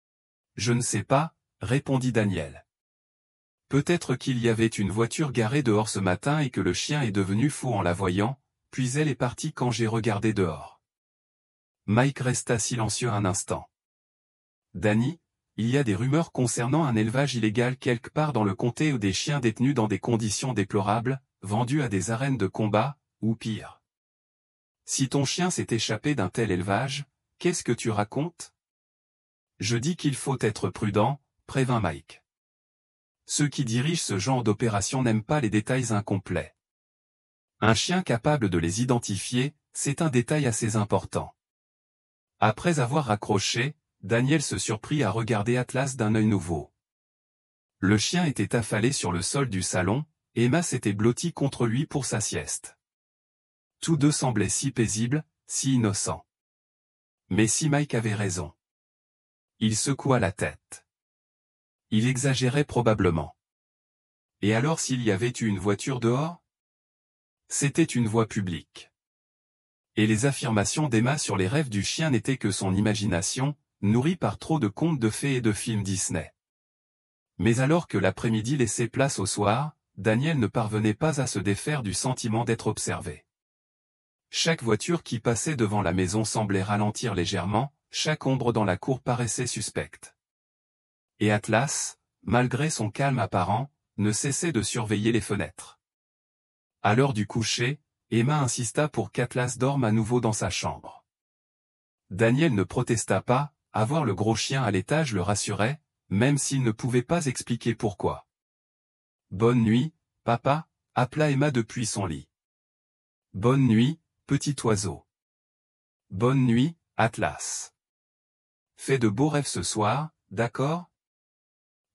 « Je ne sais pas, » répondit Daniel. « Peut-être qu'il y avait une voiture garée dehors ce matin et que le chien est devenu fou en la voyant, puis elle est partie quand j'ai regardé dehors. » Mike resta silencieux un instant. « Danny, il y a des rumeurs concernant un élevage illégal quelque part dans le comté où des chiens détenus dans des conditions déplorables, vendus à des arènes de combat, ou pire. Si ton chien s'est échappé d'un tel élevage, qu'est-ce que tu racontes ? » « Je dis qu'il faut être prudent, » prévint Mike. « Ceux qui dirigent ce genre d'opération n'aiment pas les détails incomplets. Un chien capable de les identifier, c'est un détail assez important. » Après avoir raccroché, Daniel se surprit à regarder Atlas d'un œil nouveau. Le chien était affalé sur le sol du salon, et Emma s'était blottie contre lui pour sa sieste. Tous deux semblaient si paisibles, si innocents. Mais si Mike avait raison. Il secoua la tête. Il exagérait probablement. Et alors s'il y avait eu une voiture dehors ? C'était une voie publique. Et les affirmations d'Emma sur les rêves du chien n'étaient que son imagination, nourrie par trop de contes de fées et de films Disney. Mais alors que l'après-midi laissait place au soir, Daniel ne parvenait pas à se défaire du sentiment d'être observé. Chaque voiture qui passait devant la maison semblait ralentir légèrement, chaque ombre dans la cour paraissait suspecte. Et Atlas, malgré son calme apparent, ne cessait de surveiller les fenêtres. À l'heure du coucher, Emma insista pour qu'Atlas dorme à nouveau dans sa chambre. Daniel ne protesta pas, avoir le gros chien à l'étage le rassurait, même s'il ne pouvait pas expliquer pourquoi. « Bonne nuit, papa » appela Emma depuis son lit. « Bonne nuit, petit oiseau. »« Bonne nuit, Atlas. » « Fais de beaux rêves ce soir, d'accord ?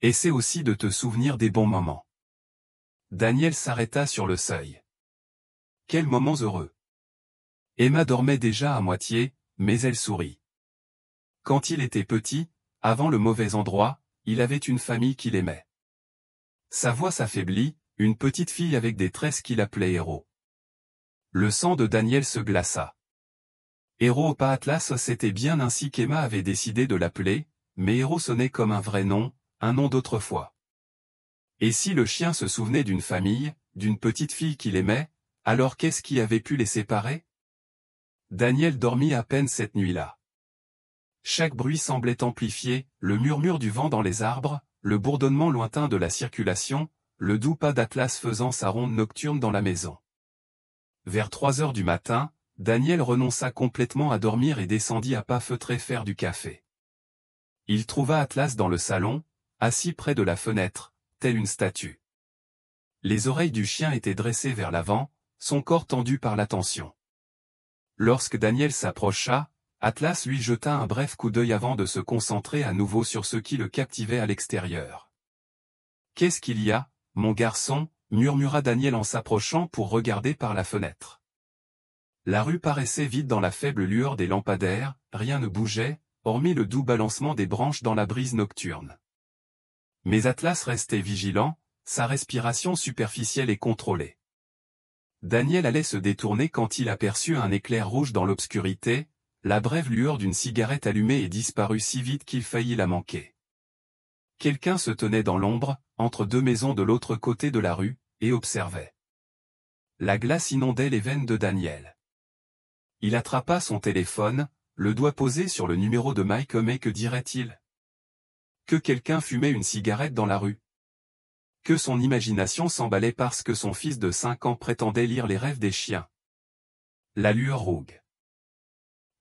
Essaie aussi de te souvenir des bons moments. » Daniel s'arrêta sur le seuil. Quels moments heureux. Emma dormait déjà à moitié, mais elle sourit. Quand il était petit, avant le mauvais endroit, il avait une famille qu'il aimait. Sa voix s'affaiblit, une petite fille avec des tresses qu'il appelait Héros. Le sang de Daniel se glaça. Héros pas Atlas, c'était bien ainsi qu'Emma avait décidé de l'appeler, mais Héros sonnait comme un vrai nom, un nom d'autrefois. Et si le chien se souvenait d'une famille, d'une petite fille qu'il aimait, alors qu'est-ce qui avait pu les séparer ? Daniel dormit à peine cette nuit-là. Chaque bruit semblait amplifié, le murmure du vent dans les arbres, le bourdonnement lointain de la circulation, le doux pas d'Atlas faisant sa ronde nocturne dans la maison. Vers 3 heures du matin, Daniel renonça complètement à dormir et descendit à pas feutrés faire du café. Il trouva Atlas dans le salon, assis près de la fenêtre, telle une statue. Les oreilles du chien étaient dressées vers l'avant, son corps tendu par la tension. Lorsque Daniel s'approcha, Atlas lui jeta un bref coup d'œil avant de se concentrer à nouveau sur ce qui le captivait à l'extérieur. « Qu'est-ce qu'il y a, mon garçon ?» murmura Daniel en s'approchant pour regarder par la fenêtre. La rue paraissait vide dans la faible lueur des lampadaires, rien ne bougeait, hormis le doux balancement des branches dans la brise nocturne. Mais Atlas restait vigilant, sa respiration superficielle et contrôlée. Daniel allait se détourner quand il aperçut un éclair rouge dans l'obscurité, la brève lueur d'une cigarette allumée et disparut si vite qu'il faillit la manquer. Quelqu'un se tenait dans l'ombre, entre deux maisons de l'autre côté de la rue, et observait. La glace inondait les veines de Daniel. Il attrapa son téléphone, le doigt posé sur le numéro de Mike, mais que dirait-il ? Que quelqu'un fumait une cigarette dans la rue. Que son imagination s'emballait parce que son fils de 5 ans prétendait lire les rêves des chiens. la lueur rouge.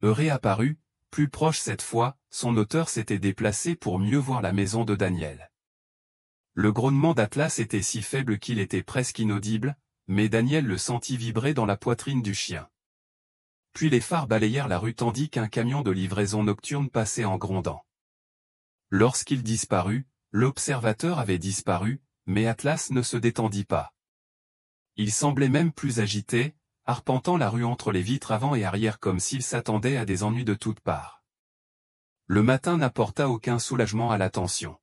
Réapparu, plus proche cette fois, son auteur s'était déplacé pour mieux voir la maison de Daniel. Le grognement d'Atlas était si faible qu'il était presque inaudible, mais Daniel le sentit vibrer dans la poitrine du chien. Puis les phares balayèrent la rue tandis qu'un camion de livraison nocturne passait en grondant. Lorsqu'il disparut, l'observateur avait disparu, mais Atlas ne se détendit pas. Il semblait même plus agité, arpentant la rue entre les vitres avant et arrière comme s'il s'attendait à des ennuis de toutes parts. Le matin n'apporta aucun soulagement à l'attention.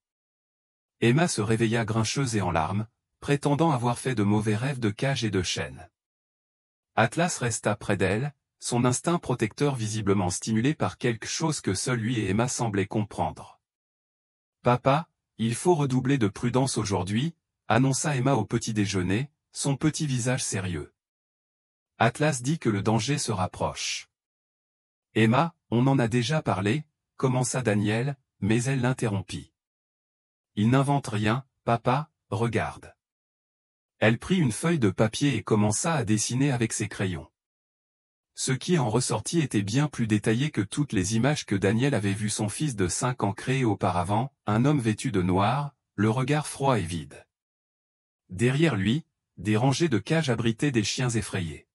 Emma se réveilla grincheuse et en larmes, prétendant avoir fait de mauvais rêves de cage et de chaîne. Atlas resta près d'elle, son instinct protecteur visiblement stimulé par quelque chose que seul lui et Emma semblaient comprendre. « Papa, il faut redoubler de prudence aujourd'hui », annonça Emma au petit déjeuner, son petit visage sérieux. Atlas dit que le danger se rapproche. « Emma, on en a déjà parlé », commença Daniel, mais elle l'interrompit. « Il n'invente rien, papa, regarde. » Elle prit une feuille de papier et commença à dessiner avec ses crayons. Ce qui en ressortit était bien plus détaillé que toutes les images que Daniel avait vues son fils de 5 ans créer auparavant, un homme vêtu de noir, le regard froid et vide. Derrière lui, des rangées de cages abritaient des chiens effrayés.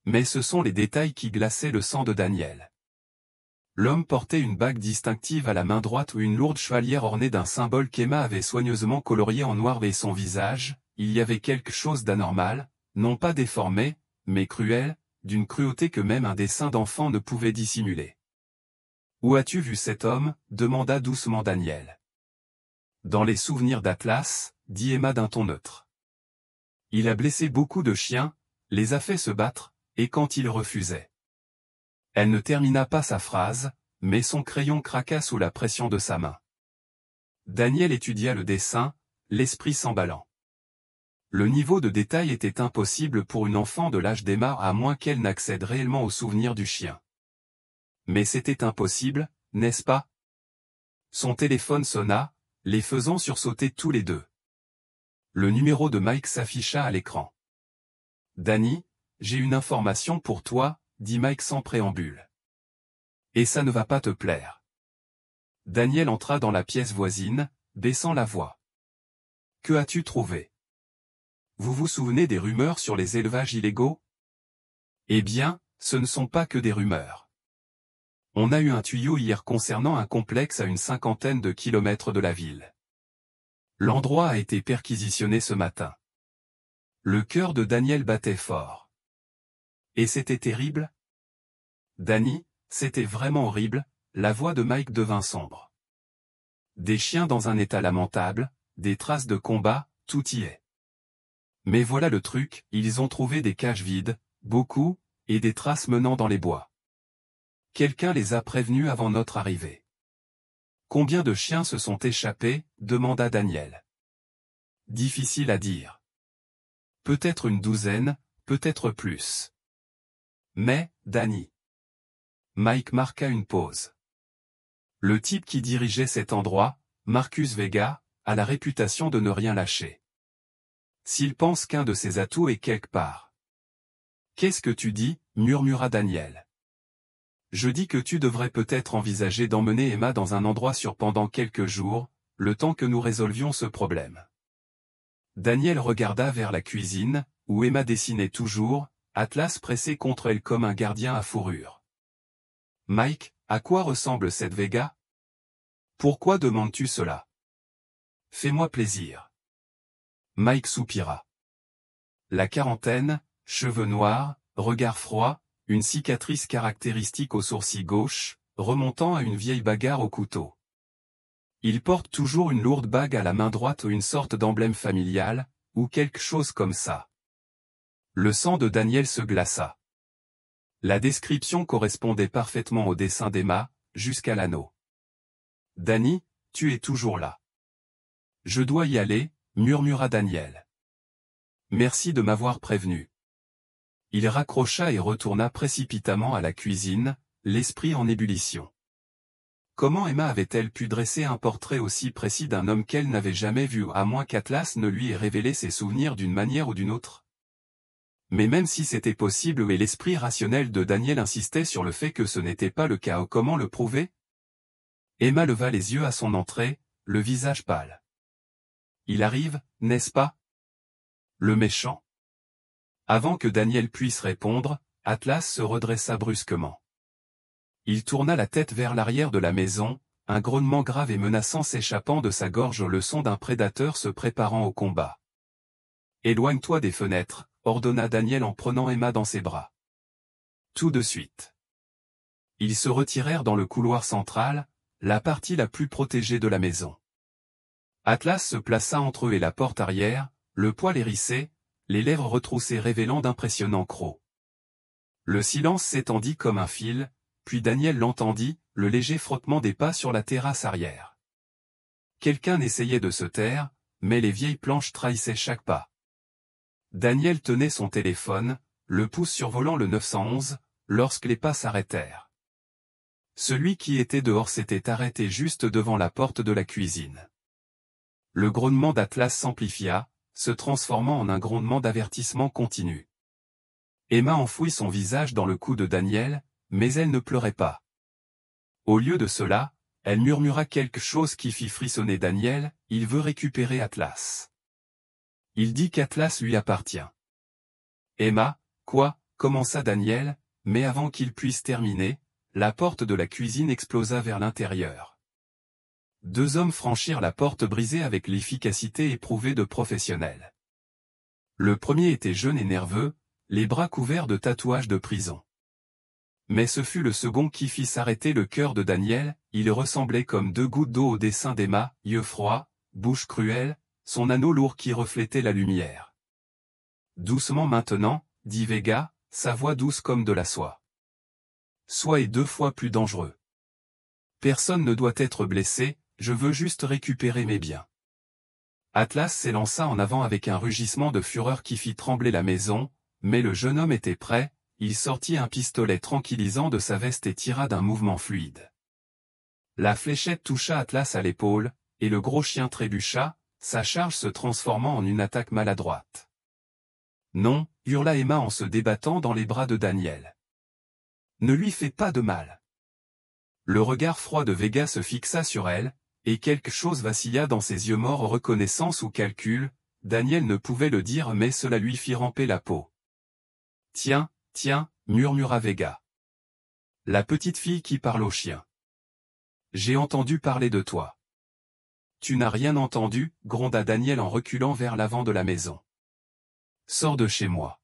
Mais ce sont les détails qui glaçaient le sang de Daniel. L'homme portait une bague distinctive à la main droite ou une lourde chevalière ornée d'un symbole qu'Emma avait soigneusement colorié en noir et son visage, il y avait quelque chose d'anormal, non pas déformé, mais cruel, d'une cruauté que même un dessin d'enfant ne pouvait dissimuler. « Où as-tu vu cet homme » demanda doucement Daniel. « Dans les souvenirs d'Atlas » dit Emma d'un ton neutre. « Il a blessé beaucoup de chiens, les a fait se battre, et quand ils refusaient. » Elle ne termina pas sa phrase, mais son crayon craqua sous la pression de sa main. Daniel étudia le dessin, l'esprit s'emballant. Le niveau de détail était impossible pour une enfant de l'âge d'Emma à moins qu'elle n'accède réellement aux souvenirs du chien. Mais c'était impossible, n'est-ce pas? Son téléphone sonna, les faisant sursauter tous les deux. Le numéro de Mike s'afficha à l'écran. « Danny, j'ai une information pour toi, » dit Mike sans préambule. « Et ça ne va pas te plaire. » Daniel entra dans la pièce voisine, baissant la voix. « Que as-tu trouvé? Vous vous souvenez des rumeurs sur les élevages illégaux? Eh bien, ce ne sont pas que des rumeurs. On a eu un tuyau hier concernant un complexe à une 50aine de kilomètres de la ville. L'endroit a été perquisitionné ce matin. » Le cœur de Daniel battait fort. « Et c'était terrible? » Danny, c'était vraiment horrible, la voix de Mike devint sombre. Des chiens dans un état lamentable, des traces de combat, tout y est. Mais voilà le truc, ils ont trouvé des cages vides, beaucoup, et des traces menant dans les bois. Quelqu'un les a prévenus avant notre arrivée. Combien de chiens se sont échappés, demanda Daniel. Difficile à dire. Peut-être une douzaine, peut-être plus. Mais, Danny. Mike marqua une pause. Le type qui dirigeait cet endroit, Marcus Vega, a la réputation de ne rien lâcher. S'il pense qu'un de ses atouts est quelque part. Qu'est-ce que tu dis, murmura Daniel. Je dis que tu devrais peut-être envisager d'emmener Emma dans un endroit sûr pendant quelques jours, le temps que nous résolvions ce problème. Daniel regarda vers la cuisine, où Emma dessinait toujours, Atlas pressé contre elle comme un gardien à fourrure. Mike, à quoi ressemble cette Vega? Pourquoi demandes-tu cela? Fais-moi plaisir. Mike soupira. La quarantaine, cheveux noirs, regard froid, une cicatrice caractéristique au sourcil gauche, remontant à une vieille bagarre au couteau. Il porte toujours une lourde bague à la main droite ou une sorte d'emblème familial, ou quelque chose comme ça. Le sang de Daniel se glaça. La description correspondait parfaitement au dessin d'Emma, jusqu'à l'anneau. « Danny, tu es toujours là. »« Je dois y aller, » murmura Daniel. « Merci de m'avoir prévenu. » Il raccrocha et retourna précipitamment à la cuisine, l'esprit en ébullition. Comment Emma avait-elle pu dresser un portrait aussi précis d'un homme qu'elle n'avait jamais vu à moins qu'Atlas ne lui ait révélé ses souvenirs d'une manière ou d'une autre? Mais même si c'était possible et l'esprit rationnel de Daniel insistait sur le fait que ce n'était pas le cas, comment le prouver? Emma leva les yeux à son entrée, le visage pâle. Il arrive, n'est-ce pas? Le méchant. Avant que Daniel puisse répondre, Atlas se redressa brusquement. Il tourna la tête vers l'arrière de la maison, un grognement grave et menaçant s'échappant de sa gorge au son d'un prédateur se préparant au combat. « Éloigne-toi des fenêtres », ordonna Daniel en prenant Emma dans ses bras. Tout de suite. Ils se retirèrent dans le couloir central, la partie la plus protégée de la maison. Atlas se plaça entre eux et la porte arrière, le poil hérissé, les lèvres retroussées révélant d'impressionnants crocs. Le silence s'étendit comme un fil, puis Daniel l'entendit, le léger frottement des pas sur la terrasse arrière. Quelqu'un essayait de se taire, mais les vieilles planches trahissaient chaque pas. Daniel tenait son téléphone, le pouce survolant le 911, lorsque les pas s'arrêtèrent. Celui qui était dehors s'était arrêté juste devant la porte de la cuisine. Le grognement d'Atlas s'amplifia, se transformant en un grondement d'avertissement continu. Emma enfouit son visage dans le cou de Daniel, mais elle ne pleurait pas. Au lieu de cela, elle murmura quelque chose qui fit frissonner Daniel, « Il veut récupérer Atlas. Il dit qu'Atlas lui appartient. » Emma, quoi, commença Daniel, mais avant qu'il puisse terminer, la porte de la cuisine explosa vers l'intérieur. Deux hommes franchirent la porte brisée avec l'efficacité éprouvée de professionnels. Le premier était jeune et nerveux, les bras couverts de tatouages de prison. Mais ce fut le second qui fit s'arrêter le cœur de Daniel, il ressemblait comme deux gouttes d'eau au dessin d'Emma, yeux froids, bouche cruelle, son anneau lourd qui reflétait la lumière. « Doucement maintenant, » dit Vega, sa voix douce comme de la soie. « Soie est 2 fois plus dangereux. Personne ne doit être blessé, je veux juste récupérer mes biens. » Atlas s'élança en avant avec un rugissement de fureur qui fit trembler la maison, mais le jeune homme était prêt, il sortit un pistolet tranquillisant de sa veste et tira d'un mouvement fluide. La fléchette toucha Atlas à l'épaule, et le gros chien trébucha, sa charge se transformant en une attaque maladroite. « Non » hurla Emma en se débattant dans les bras de Daniel. « Ne lui fais pas de mal. » Le regard froid de Vega se fixa sur elle, et quelque chose vacilla dans ses yeux morts. Reconnaissance ou calcul, Daniel ne pouvait le dire mais cela lui fit ramper la peau. « Tiens, tiens, » murmura Vega. « La petite fille qui parle au chien. J'ai entendu parler de toi. » « Tu n'as rien entendu, » gronda Daniel en reculant vers l'avant de la maison. « Sors de chez moi. »«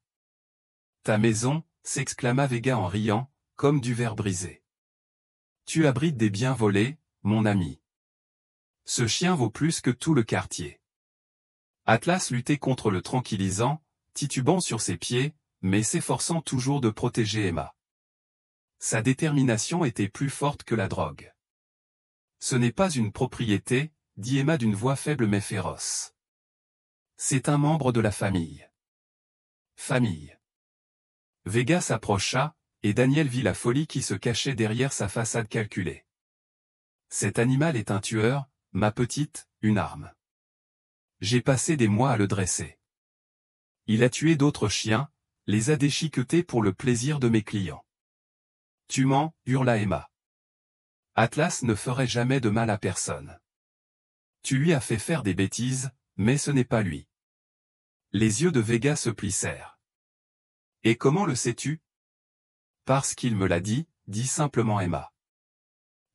Ta maison » s'exclama Vega en riant, comme du verre brisé. « Tu abrites des biens volés, mon ami. Ce chien vaut plus que tout le quartier. » Atlas luttait contre le tranquillisant, titubant sur ses pieds, mais s'efforçant toujours de protéger Emma. Sa détermination était plus forte que la drogue. « Ce n'est pas une propriété, » dit Emma d'une voix faible mais féroce. « C'est un membre de la famille. » Famille. Vega s'approcha, et Daniel vit la folie qui se cachait derrière sa façade calculée. « Cet animal est un tueur, ma petite, une arme. J'ai passé des mois à le dresser. Il a tué d'autres chiens, les a déchiquetés pour le plaisir de mes clients. »« Tu mens » hurla Emma. « Atlas ne ferait jamais de mal à personne. Tu lui as fait faire des bêtises, mais ce n'est pas lui. » Les yeux de Vega se plissèrent. « Et comment le sais-tu ? » Parce qu'il me l'a dit, dit simplement Emma.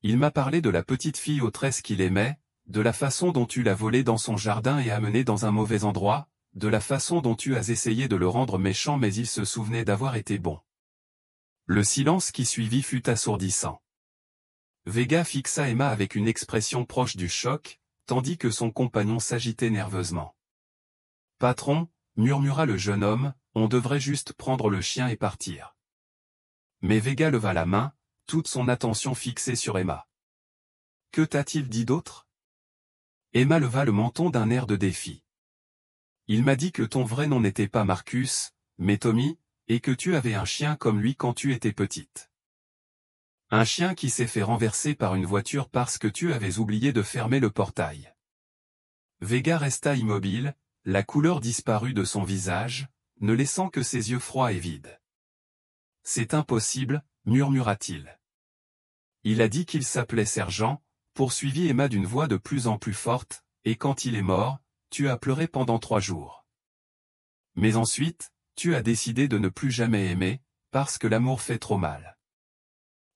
Il m'a parlé de la petite fille aux tresses qu'il aimait, de la façon dont tu l'as volée dans son jardin et amenée dans un mauvais endroit, de la façon dont tu as essayé de le rendre méchant mais il se souvenait d'avoir été bon. Le silence qui suivit fut assourdissant. Vega fixa Emma avec une expression proche du choc, tandis que son compagnon s'agitait nerveusement. « Patron, » murmura le jeune homme, « on devrait juste prendre le chien et partir. » Mais Vega leva la main, toute son attention fixée sur Emma. « Que t'a-t-il dit d'autre » Emma leva le menton d'un air de défi. « Il m'a dit que ton vrai nom n'était pas Marcus, mais Tommy, et que tu avais un chien comme lui quand tu étais petite. Un chien qui s'est fait renverser par une voiture parce que tu avais oublié de fermer le portail. » Vega resta immobile, la couleur disparut de son visage, ne laissant que ses yeux froids et vides. « C'est impossible, murmura-t-il. Il a dit qu'il s'appelait Sergent, poursuivit Emma d'une voix de plus en plus forte, et quand il est mort, tu as pleuré pendant 3 jours. Mais ensuite, tu as décidé de ne plus jamais aimer, parce que l'amour fait trop mal.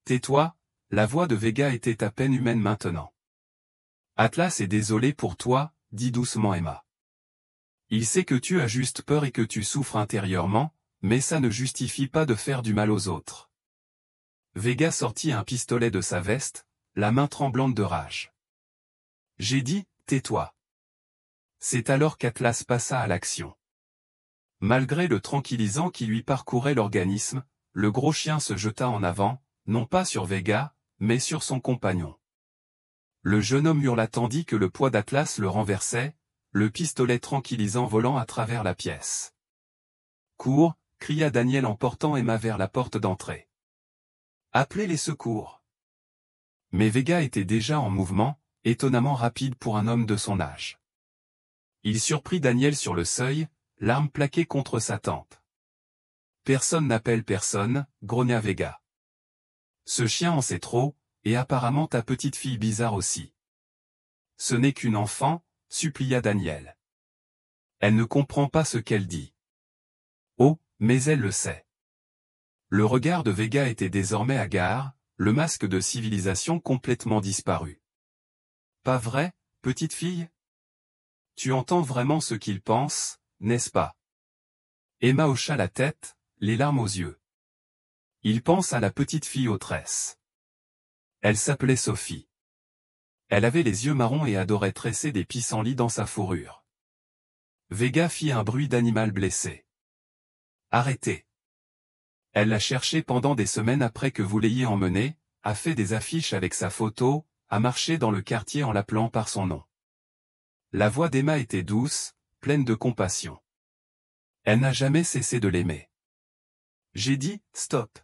Tais-toi, la voix de Vega était à peine humaine maintenant. Atlas est désolé pour toi, dit doucement Emma. Il sait que tu as juste peur et que tu souffres intérieurement, mais ça ne justifie pas de faire du mal aux autres. Vega sortit un pistolet de sa veste, la main tremblante de rage. J'ai dit, tais-toi. C'est alors qu'Atlas passa à l'action. Malgré le tranquillisant qui lui parcourait l'organisme, le gros chien se jeta en avant, non pas sur Vega, mais sur son compagnon. Le jeune homme hurla tandis que le poids d'Atlas le renversait, le pistolet tranquillisant volant à travers la pièce. « Cours !» cria Daniel en portant Emma vers la porte d'entrée. « Appelez les secours !» Mais Vega était déjà en mouvement, étonnamment rapide pour un homme de son âge. Il surprit Daniel sur le seuil, l'arme plaquée contre sa tempe. « Personne n'appelle personne », grogna Vega. « Ce chien en sait trop, et apparemment ta petite fille bizarre aussi. »« Ce n'est qu'une enfant, » supplia Daniel. « Elle ne comprend pas ce qu'elle dit. »« Oh, mais elle le sait. » Le regard de Vega était désormais hagard, le masque de civilisation complètement disparu. « Pas vrai, petite fille ? Tu entends vraiment ce qu'il pense, n'est-ce pas ?» Emma hocha la tête, les larmes aux yeux. Il pense à la petite fille aux tresses. Elle s'appelait Sophie. Elle avait les yeux marrons et adorait tresser des pissenlits dans sa fourrure. Vega fit un bruit d'animal blessé. Arrêtez. Elle l'a cherché pendant des semaines après que vous l'ayez emmenée, a fait des affiches avec sa photo, a marché dans le quartier en l'appelant par son nom. La voix d'Emma était douce, pleine de compassion. Elle n'a jamais cessé de l'aimer. J'ai dit, stop.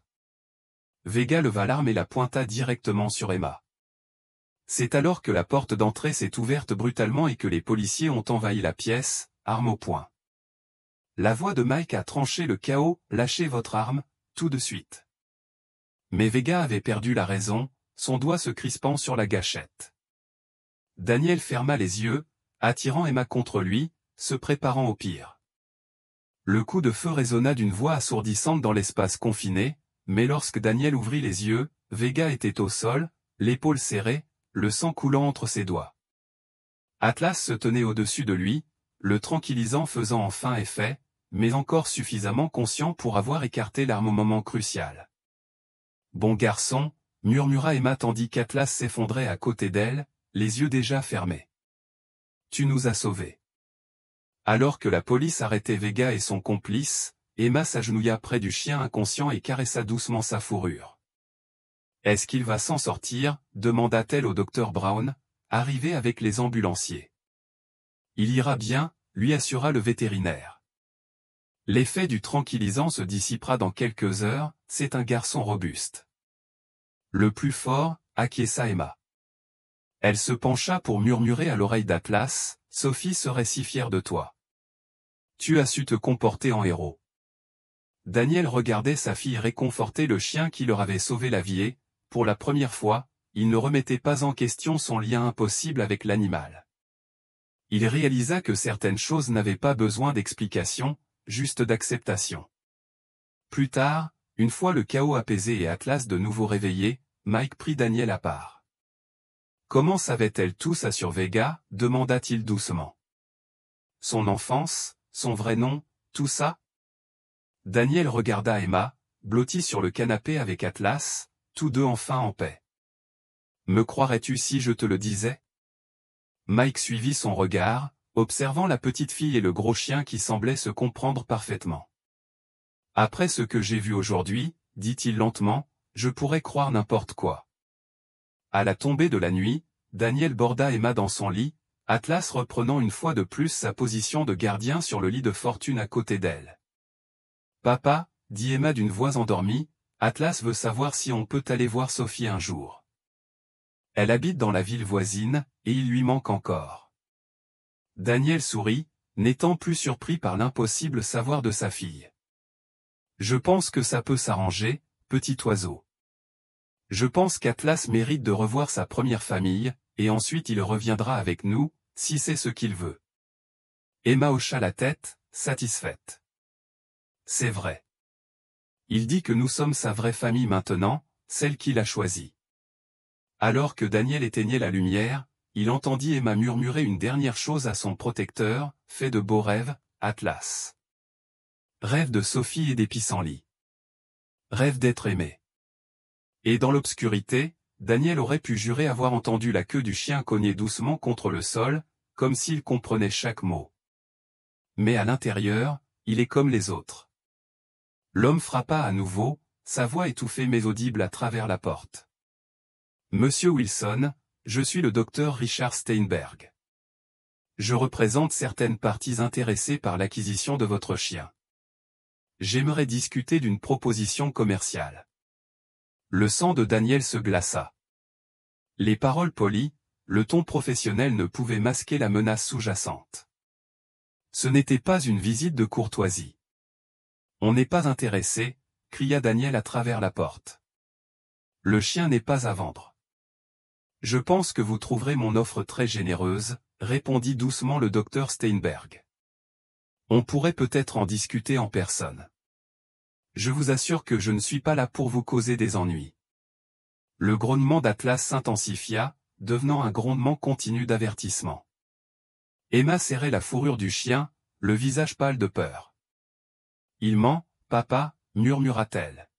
Vega leva l'arme et la pointa directement sur Emma. C'est alors que la porte d'entrée s'est ouverte brutalement et que les policiers ont envahi la pièce, arme au poing. La voix de Mike a tranché le chaos, lâchez votre arme, tout de suite. Mais Vega avait perdu la raison, son doigt se crispant sur la gâchette. Daniel ferma les yeux, attirant Emma contre lui, se préparant au pire. Le coup de feu résonna d'une voix assourdissante dans l'espace confiné, mais lorsque Daniel ouvrit les yeux, Vega était au sol, l'épaule serrée, le sang coulant entre ses doigts. Atlas se tenait au-dessus de lui, le tranquillisant faisant enfin effet, mais encore suffisamment conscient pour avoir écarté l'arme au moment crucial. « Bon garçon », murmura Emma tandis qu'Atlas s'effondrait à côté d'elle, les yeux déjà fermés. « Tu nous as sauvés. » Alors que la police arrêtait Vega et son complice, Emma s'agenouilla près du chien inconscient et caressa doucement sa fourrure. « Est-ce qu'il va s'en sortir ?» demanda-t-elle au docteur Brown, arrivé avec les ambulanciers. « Il ira bien », lui assura le vétérinaire. L'effet du tranquillisant se dissipera dans quelques heures, c'est un garçon robuste. Le plus fort, acquiesça Emma. Elle se pencha pour murmurer à l'oreille d'Atlas, « Sophie serait si fière de toi. Tu as su te comporter en héros. » Daniel regardait sa fille réconforter le chien qui leur avait sauvé la vie et, pour la première fois, il ne remettait pas en question son lien impossible avec l'animal. Il réalisa que certaines choses n'avaient pas besoin d'explication, juste d'acceptation. Plus tard, une fois le chaos apaisé et Atlas de nouveau réveillé, Mike prit Daniel à part. « Comment savait-elle tout ça sur Vega ?» demanda-t-il doucement. « Son enfance, son vrai nom, tout ça ?» Daniel regarda Emma, blottie sur le canapé avec Atlas, tous deux enfin en paix. « Me croirais-tu si je te le disais ?» Mike suivit son regard, observant la petite fille et le gros chien qui semblaient se comprendre parfaitement. « Après ce que j'ai vu aujourd'hui, dit-il lentement, je pourrais croire n'importe quoi. » À la tombée de la nuit, Daniel borda Emma dans son lit, Atlas reprenant une fois de plus sa position de gardien sur le lit de fortune à côté d'elle. « Papa, » dit Emma d'une voix endormie, « Atlas veut savoir si on peut aller voir Sophie un jour. Elle habite dans la ville voisine, et il lui manque encore. » Daniel sourit, n'étant plus surpris par l'impossible savoir de sa fille. Je pense que ça peut s'arranger, petit oiseau. Je pense qu'Atlas mérite de revoir sa première famille, et ensuite il reviendra avec nous, si c'est ce qu'il veut. Emma hocha la tête, satisfaite. C'est vrai. Il dit que nous sommes sa vraie famille maintenant, celle qu'il a choisie. Alors que Daniel éteignait la lumière, il entendit Emma murmurer une dernière chose à son protecteur, « Fais de beaux rêves, Atlas. Rêve de Sophie et des pissenlits. Rêve d'être aimé. » Et dans l'obscurité, Daniel aurait pu jurer avoir entendu la queue du chien cogner doucement contre le sol, comme s'il comprenait chaque mot. Mais à l'intérieur, il est comme les autres. L'homme frappa à nouveau, sa voix étouffée mais audible à travers la porte. « Monsieur Wilson, je suis le docteur Richard Steinberg. Je représente certaines parties intéressées par l'acquisition de votre chien. J'aimerais discuter d'une proposition commerciale. » Le sang de Daniel se glaça. Les paroles polies, le ton professionnel ne pouvaient masquer la menace sous-jacente. Ce n'était pas une visite de courtoisie. « On n'est pas intéressé, » cria Daniel à travers la porte. « Le chien n'est pas à vendre. »« Je pense que vous trouverez mon offre très généreuse, » répondit doucement le docteur Steinberg. « On pourrait peut-être en discuter en personne. Je vous assure que je ne suis pas là pour vous causer des ennuis. » Le grognement d'Atlas s'intensifia, devenant un grondement continu d'avertissement. Emma serrait la fourrure du chien, le visage pâle de peur. « Il ment, papa, » murmura-t-elle.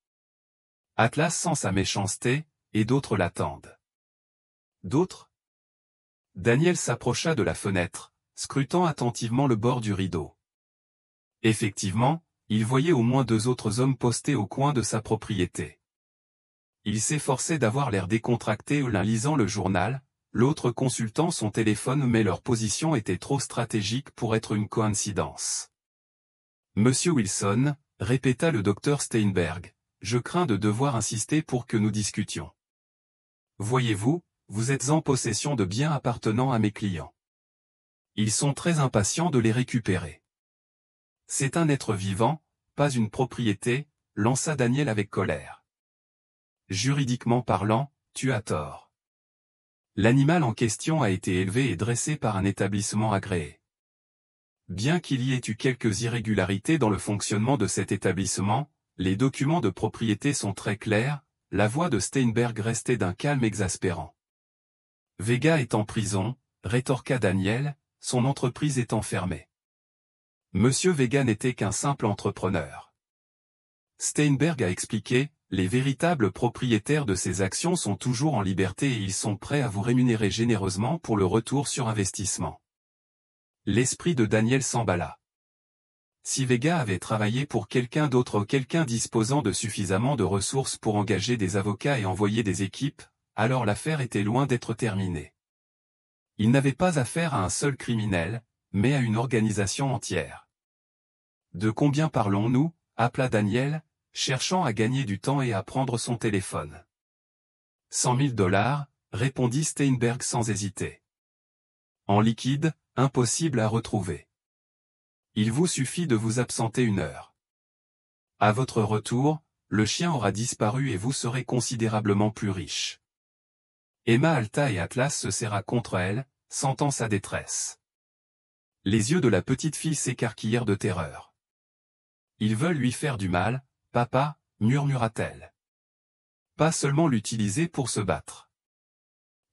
Atlas sent sa méchanceté, et d'autres l'attendent. D'autres? Daniel s'approcha de la fenêtre, scrutant attentivement le bord du rideau. Effectivement, il voyait au moins 2 autres hommes postés au coin de sa propriété. Il s'efforçait d'avoir l'air décontracté l'un lisant le journal, l'autre consultant son téléphone mais leur position était trop stratégique pour être une coïncidence. « Monsieur Wilson, » répéta le docteur Steinberg, « je crains de devoir insister pour que nous discutions. Voyez-vous, vous êtes en possession de biens appartenant à mes clients. Ils sont très impatients de les récupérer. » « C'est un être vivant, pas une propriété, » lança Daniel avec colère. « Juridiquement parlant, tu as tort. L'animal en question a été élevé et dressé par un établissement agréé. Bien qu'il y ait eu quelques irrégularités dans le fonctionnement de cet établissement, les documents de propriété sont très clairs. » La voix de Steinberg restait d'un calme exaspérant. « Vega est en prison, » rétorqua Daniel, « son entreprise est fermée. Monsieur Vega n'était qu'un simple entrepreneur. » Steinberg a expliqué, « Les véritables propriétaires de ces actions sont toujours en liberté et ils sont prêts à vous rémunérer généreusement pour le retour sur investissement. » L'esprit de Daniel s'emballa. Si Vega avait travaillé pour quelqu'un d'autre ou quelqu'un disposant de suffisamment de ressources pour engager des avocats et envoyer des équipes, alors l'affaire était loin d'être terminée. Il n'avait pas affaire à un seul criminel, mais à une organisation entière. « De combien parlons-nous » appela Daniel, cherchant à gagner du temps et à prendre son téléphone. « 100 000 $, répondit Steinberg sans hésiter. « En liquide, impossible à retrouver. Il vous suffit de vous absenter 1 heure. À votre retour, le chien aura disparu et vous serez considérablement plus riche. » Emma halta et Atlas se serra contre elle, sentant sa détresse. Les yeux de la petite fille s'écarquillèrent de terreur. « Ils veulent lui faire du mal, papa, » murmura-t-elle. « Pas seulement l'utiliser pour se battre.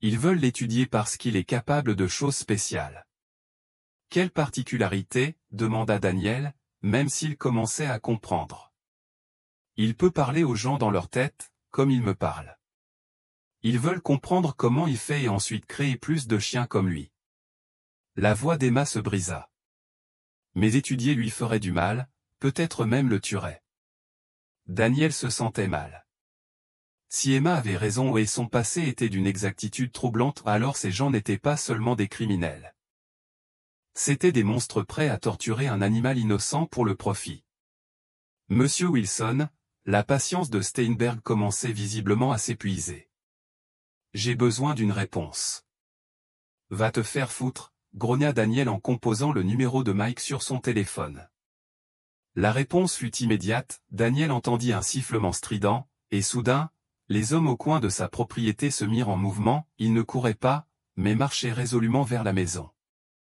Ils veulent l'étudier parce qu'il est capable de choses spéciales. » « Quelle particularité ?» demanda Daniel, même s'il commençait à comprendre. « Il peut parler aux gens dans leur tête, comme il me parle. Ils veulent comprendre comment il fait et ensuite créer plus de chiens comme lui. » La voix d'Emma se brisa. « Mais étudier lui ferait du mal, peut-être même le tuerait. » Daniel se sentait mal. Si Emma avait raison et son passé était d'une exactitude troublante, alors ces gens n'étaient pas seulement des criminels. C'étaient des monstres prêts à torturer un animal innocent pour le profit. « Monsieur Wilson » la patience de Steinberg commençait visiblement à s'épuiser. « J'ai besoin d'une réponse. »« Va te faire foutre » grogna Daniel en composant le numéro de Mike sur son téléphone. La réponse fut immédiate, Daniel entendit un sifflement strident, et soudain, les hommes au coin de sa propriété se mirent en mouvement, ils ne couraient pas, mais marchaient résolument vers la maison.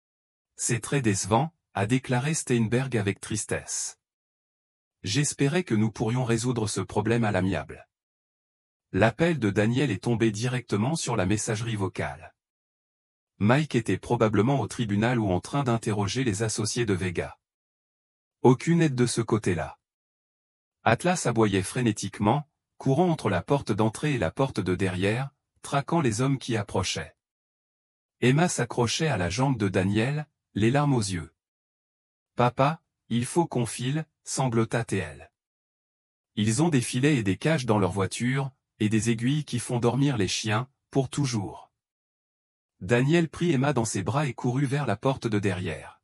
« C'est très décevant », a déclaré Steinberg avec tristesse. « J'espérais que nous pourrions résoudre ce problème à l'amiable. » L'appel de Daniel est tombé directement sur la messagerie vocale. Mike était probablement au tribunal ou en train d'interroger les associés de Vega. Aucune aide de ce côté-là. Atlas aboyait frénétiquement, courant entre la porte d'entrée et la porte de derrière, traquant les hommes qui approchaient. Emma s'accrochait à la jambe de Daniel, les larmes aux yeux. « Papa, il faut qu'on file », sanglota-t-elle. Ils ont des filets et des cages dans leur voiture, et des aiguilles qui font dormir les chiens, pour toujours. Daniel prit Emma dans ses bras et courut vers la porte de derrière.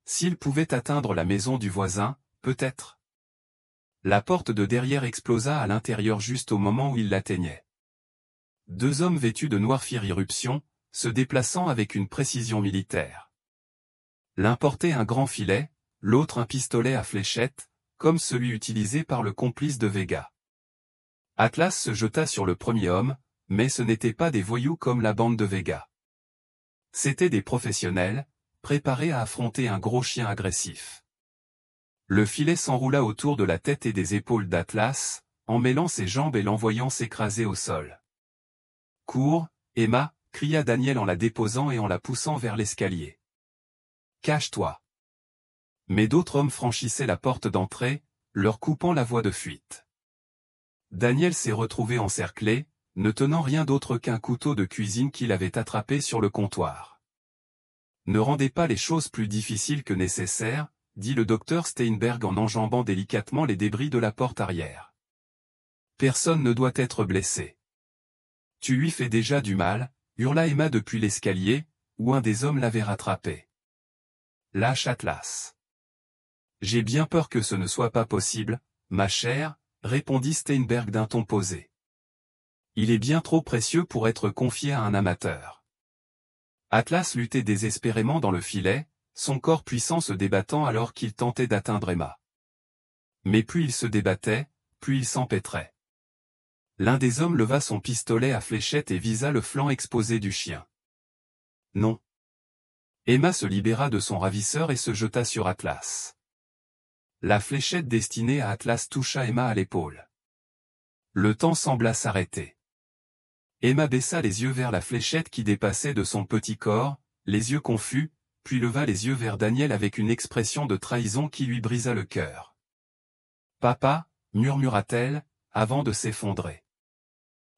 S'il pouvait atteindre la maison du voisin, peut-être. La porte de derrière explosa à l'intérieur juste au moment où il l'atteignait. Deux hommes vêtus de noir firent irruption, se déplaçant avec une précision militaire. L'un portait un grand filet, l'autre un pistolet à fléchette, comme celui utilisé par le complice de Vega. Atlas se jeta sur le premier homme, mais ce n'étaient pas des voyous comme la bande de Vega. C'étaient des professionnels, préparés à affronter un gros chien agressif. Le filet s'enroula autour de la tête et des épaules d'Atlas, emmêlant ses jambes et l'envoyant s'écraser au sol. « Cours, Emma » cria Daniel en la déposant et en la poussant vers l'escalier. « Cache-toi » Mais d'autres hommes franchissaient la porte d'entrée, leur coupant la voie de fuite. Daniel s'est retrouvé encerclé, ne tenant rien d'autre qu'un couteau de cuisine qu'il avait attrapé sur le comptoir. « Ne rendez pas les choses plus difficiles que nécessaire », dit le docteur Steinberg en enjambant délicatement les débris de la porte arrière. « Personne ne doit être blessé. »« Tu lui fais déjà du mal », hurla Emma depuis l'escalier, où un des hommes l'avait rattrapé. « Lâche Atlas. »« J'ai bien peur que ce ne soit pas possible, ma chère, » répondit Steinberg d'un ton posé. « Il est bien trop précieux pour être confié à un amateur. » Atlas luttait désespérément dans le filet, son corps puissant se débattant alors qu'il tentait d'atteindre Emma. Mais plus il se débattait, plus il s'empêtrait. L'un des hommes leva son pistolet à fléchette et visa le flanc exposé du chien. Non. Emma se libéra de son ravisseur et se jeta sur Atlas. La fléchette destinée à Atlas toucha Emma à l'épaule. Le temps sembla s'arrêter. Emma baissa les yeux vers la fléchette qui dépassait de son petit corps, les yeux confus, puis leva les yeux vers Daniel avec une expression de trahison qui lui brisa le cœur. « Papa » murmura-t-elle, avant de s'effondrer.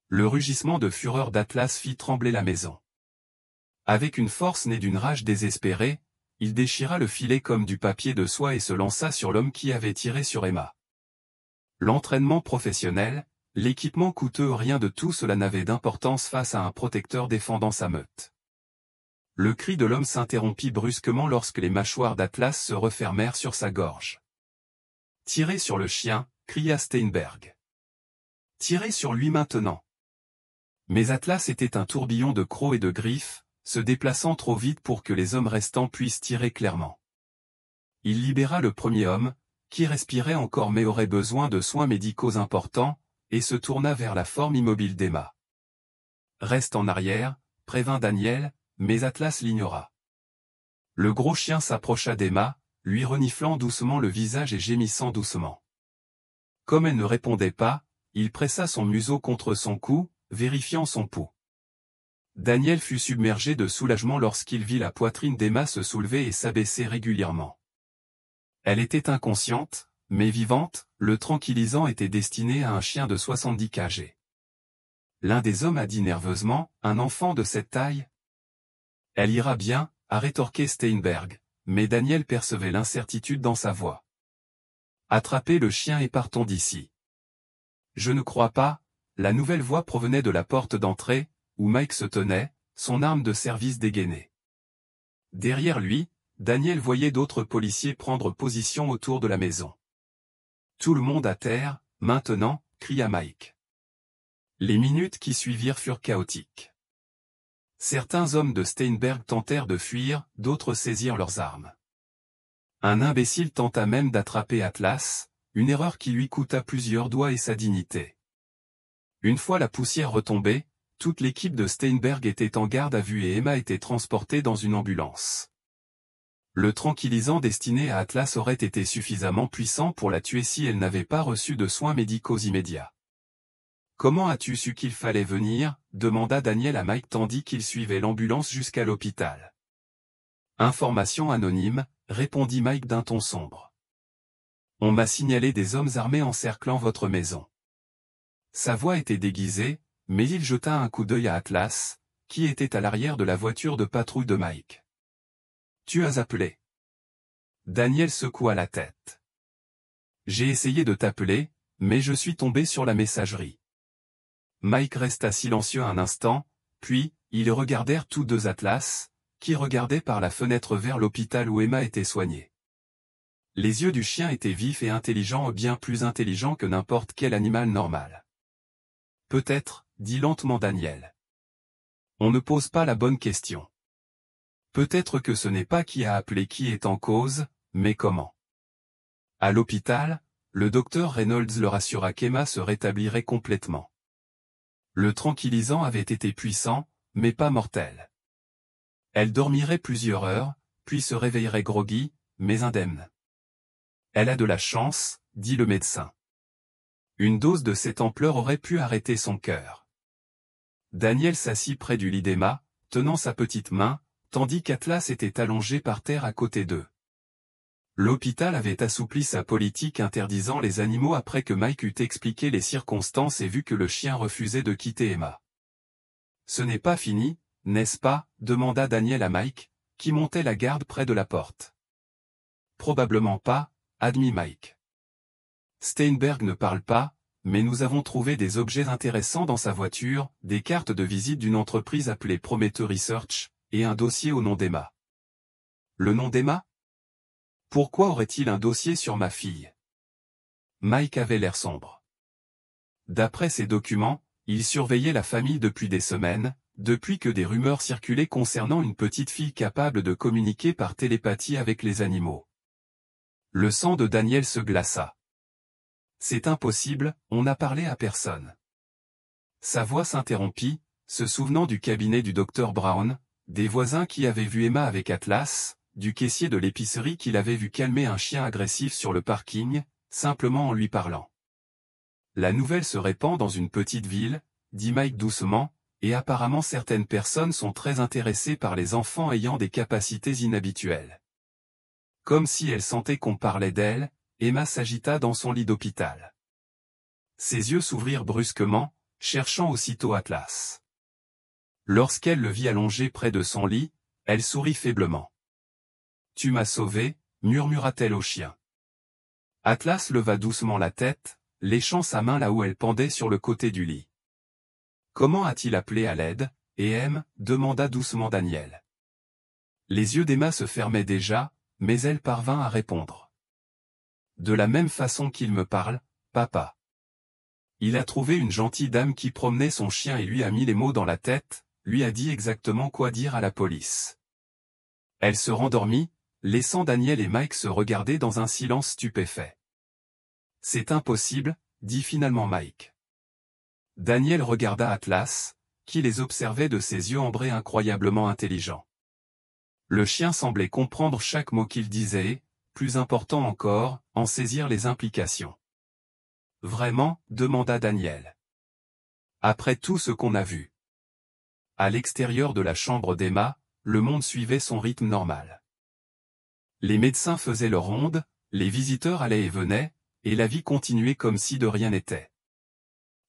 Le rugissement de fureur d'Atlas fit trembler la maison. Avec une force née d'une rage désespérée, il déchira le filet comme du papier de soie et se lança sur l'homme qui avait tiré sur Emma. L'entraînement professionnel, l'équipement coûteux, rien de tout cela n'avait d'importance face à un protecteur défendant sa meute. Le cri de l'homme s'interrompit brusquement lorsque les mâchoires d'Atlas se refermèrent sur sa gorge. « Tirez sur le chien » cria Steinberg. « Tirez sur lui maintenant !» Mais Atlas était un tourbillon de crocs et de griffes, se déplaçant trop vite pour que les hommes restants puissent tirer clairement. Il libéra le premier homme, qui respirait encore mais aurait besoin de soins médicaux importants, et se tourna vers la forme immobile d'Emma. « Reste en arrière », prévint Daniel, mais Atlas l'ignora. Le gros chien s'approcha d'Emma, lui reniflant doucement le visage et gémissant doucement. Comme elle ne répondait pas, il pressa son museau contre son cou, vérifiant son pouls. Daniel fut submergé de soulagement lorsqu'il vit la poitrine d'Emma se soulever et s'abaisser régulièrement. Elle était inconsciente, mais vivante, le tranquillisant était destiné à un chien de 70 kg. L'un des hommes a dit nerveusement, « Un enfant de cette taille ?» « Elle ira bien », a rétorqué Steinberg, mais Daniel percevait l'incertitude dans sa voix. « Attrapez le chien et partons d'ici. »« Je ne crois pas », la nouvelle voix provenait de la porte d'entrée, où Mike se tenait, son arme de service dégainée. Derrière lui, Daniel voyait d'autres policiers prendre position autour de la maison. « Tout le monde à terre, maintenant », cria Mike. Les minutes qui suivirent furent chaotiques. Certains hommes de Steinberg tentèrent de fuir, d'autres saisirent leurs armes. Un imbécile tenta même d'attraper Atlas, une erreur qui lui coûta plusieurs doigts et sa dignité. Une fois la poussière retombée, toute l'équipe de Steinberg était en garde à vue et Emma était transportée dans une ambulance. Le tranquillisant destiné à Atlas aurait été suffisamment puissant pour la tuer si elle n'avait pas reçu de soins médicaux immédiats. « Comment as-tu su qu'il fallait venir ?» demanda Daniel à Mike tandis qu'il suivait l'ambulance jusqu'à l'hôpital. « Information anonyme », répondit Mike d'un ton sombre. « On m'a signalé des hommes armés encerclant votre maison. » Sa voix était déguisée, mais il jeta un coup d'œil à Atlas, qui était à l'arrière de la voiture de patrouille de Mike. « Tu as appelé ?» Daniel secoua la tête. « J'ai essayé de t'appeler, mais je suis tombé sur la messagerie. » Mike resta silencieux un instant, puis, ils regardèrent tous deux Atlas, qui regardait par la fenêtre vers l'hôpital où Emma était soignée. Les yeux du chien étaient vifs et intelligents, bien plus intelligents que n'importe quel animal normal. « Peut-être, » dit lentement Daniel. « On ne pose pas la bonne question. Peut-être que ce n'est pas qui a appelé qui est en cause, mais comment. » À l'hôpital, le docteur Reynolds leur assura qu'Emma se rétablirait complètement. Le tranquillisant avait été puissant, mais pas mortel. Elle dormirait plusieurs heures, puis se réveillerait groggy, mais indemne. « Elle a de la chance, » dit le médecin. Une dose de cette ampleur aurait pu arrêter son cœur. Daniel s'assit près du lit d'Emma, tenant sa petite main, tandis qu'Atlas était allongé par terre à côté d'eux. L'hôpital avait assoupli sa politique interdisant les animaux après que Mike eut expliqué les circonstances et vu que le chien refusait de quitter Emma. « Ce n'est pas fini, n'est-ce pas ?» demanda Daniel à Mike, qui montait la garde près de la porte. « Probablement pas, » admit Mike. « Steinberg ne parle pas, mais nous avons trouvé des objets intéressants dans sa voiture, des cartes de visite d'une entreprise appelée Prometheus Research, et un dossier au nom d'Emma. » « Le nom d'Emma ? Pourquoi aurait-il un dossier sur ma fille ?» Mike avait l'air sombre. D'après ces documents, il surveillait la famille depuis des semaines, depuis que des rumeurs circulaient concernant une petite fille capable de communiquer par télépathie avec les animaux. Le sang de Daniel se glaça. « C'est impossible, on n'a parlé à personne. » Sa voix s'interrompit, se souvenant du cabinet du docteur Brown, des voisins qui avaient vu Emma avec Atlas, du caissier de l'épicerie qu'il avait vu calmer un chien agressif sur le parking, simplement en lui parlant. « La nouvelle se répand dans une petite ville, » dit Mike doucement, et apparemment certaines personnes sont très intéressées par les enfants ayant des capacités inhabituelles. Comme si elle sentait qu'on parlait d'elle, Emma s'agita dans son lit d'hôpital. Ses yeux s'ouvrirent brusquement, cherchant aussitôt Atlas. Lorsqu'elle le vit allongé près de son lit, elle sourit faiblement. « Tu m'as sauvé » murmura-t-elle au chien. Atlas leva doucement la tête, léchant sa main là où elle pendait sur le côté du lit. « Comment a-t-il appelé à l'aide, EM » demanda doucement Daniel. Les yeux d'Emma se fermaient déjà, mais elle parvint à répondre. « De la même façon qu'il me parle, papa. Il a trouvé une gentille dame qui promenait son chien et lui a mis les mots dans la tête, lui a dit exactement quoi dire à la police. » Elle se rendormit, laissant Daniel et Mike se regarder dans un silence stupéfait. « C'est impossible, » dit finalement Mike. Daniel regarda Atlas, qui les observait de ses yeux ambrés incroyablement intelligents. Le chien semblait comprendre chaque mot qu'il disait et, plus important encore, en saisir les implications. « Vraiment ?» demanda Daniel. « Après tout ce qu'on a vu. » À l'extérieur de la chambre d'Emma, le monde suivait son rythme normal. Les médecins faisaient leur ronde, les visiteurs allaient et venaient, et la vie continuait comme si de rien n'était.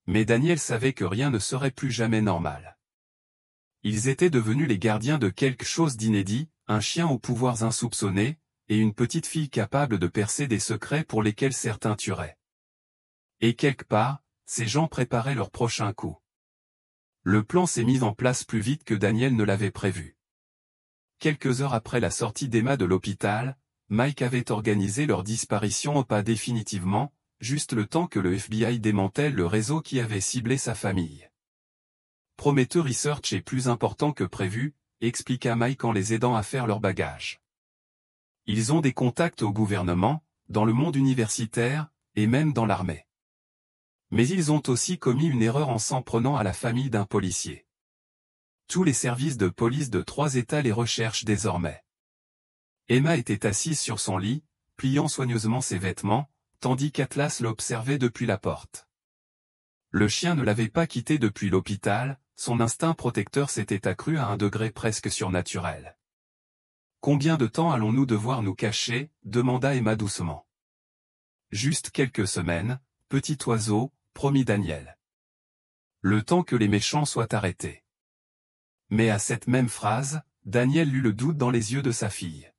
Mais Daniel savait que rien ne serait plus jamais normal. Ils étaient devenus les gardiens de quelque chose d'inédit, un chien aux pouvoirs insoupçonnés, et une petite fille capable de percer des secrets pour lesquels certains tueraient. Et quelque part, ces gens préparaient leur prochain coup. Le plan s'est mis en place plus vite que Daniel ne l'avait prévu. Quelques heures après la sortie d'Emma de l'hôpital, Mike avait organisé leur disparition au pas définitivement, juste le temps que le FBI démantèle le réseau qui avait ciblé sa famille. Prometeux Research est plus important que prévu, expliqua Mike en les aidant à faire leur bagage. Ils ont des contacts au gouvernement, dans le monde universitaire, et même dans l'armée. Mais ils ont aussi commis une erreur en s'en prenant à la famille d'un policier. Tous les services de police de 3 États les recherchent désormais. Emma était assise sur son lit, pliant soigneusement ses vêtements, tandis qu'Atlas l'observait depuis la porte. Le chien ne l'avait pas quitté depuis l'hôpital, son instinct protecteur s'était accru à un degré presque surnaturel. « Combien de temps allons-nous devoir nous cacher » demanda Emma doucement. « Juste quelques semaines, petit oiseau, promit Daniel. Le temps que les méchants soient arrêtés. » Mais à cette même phrase, Daniel lut le doute dans les yeux de sa fille.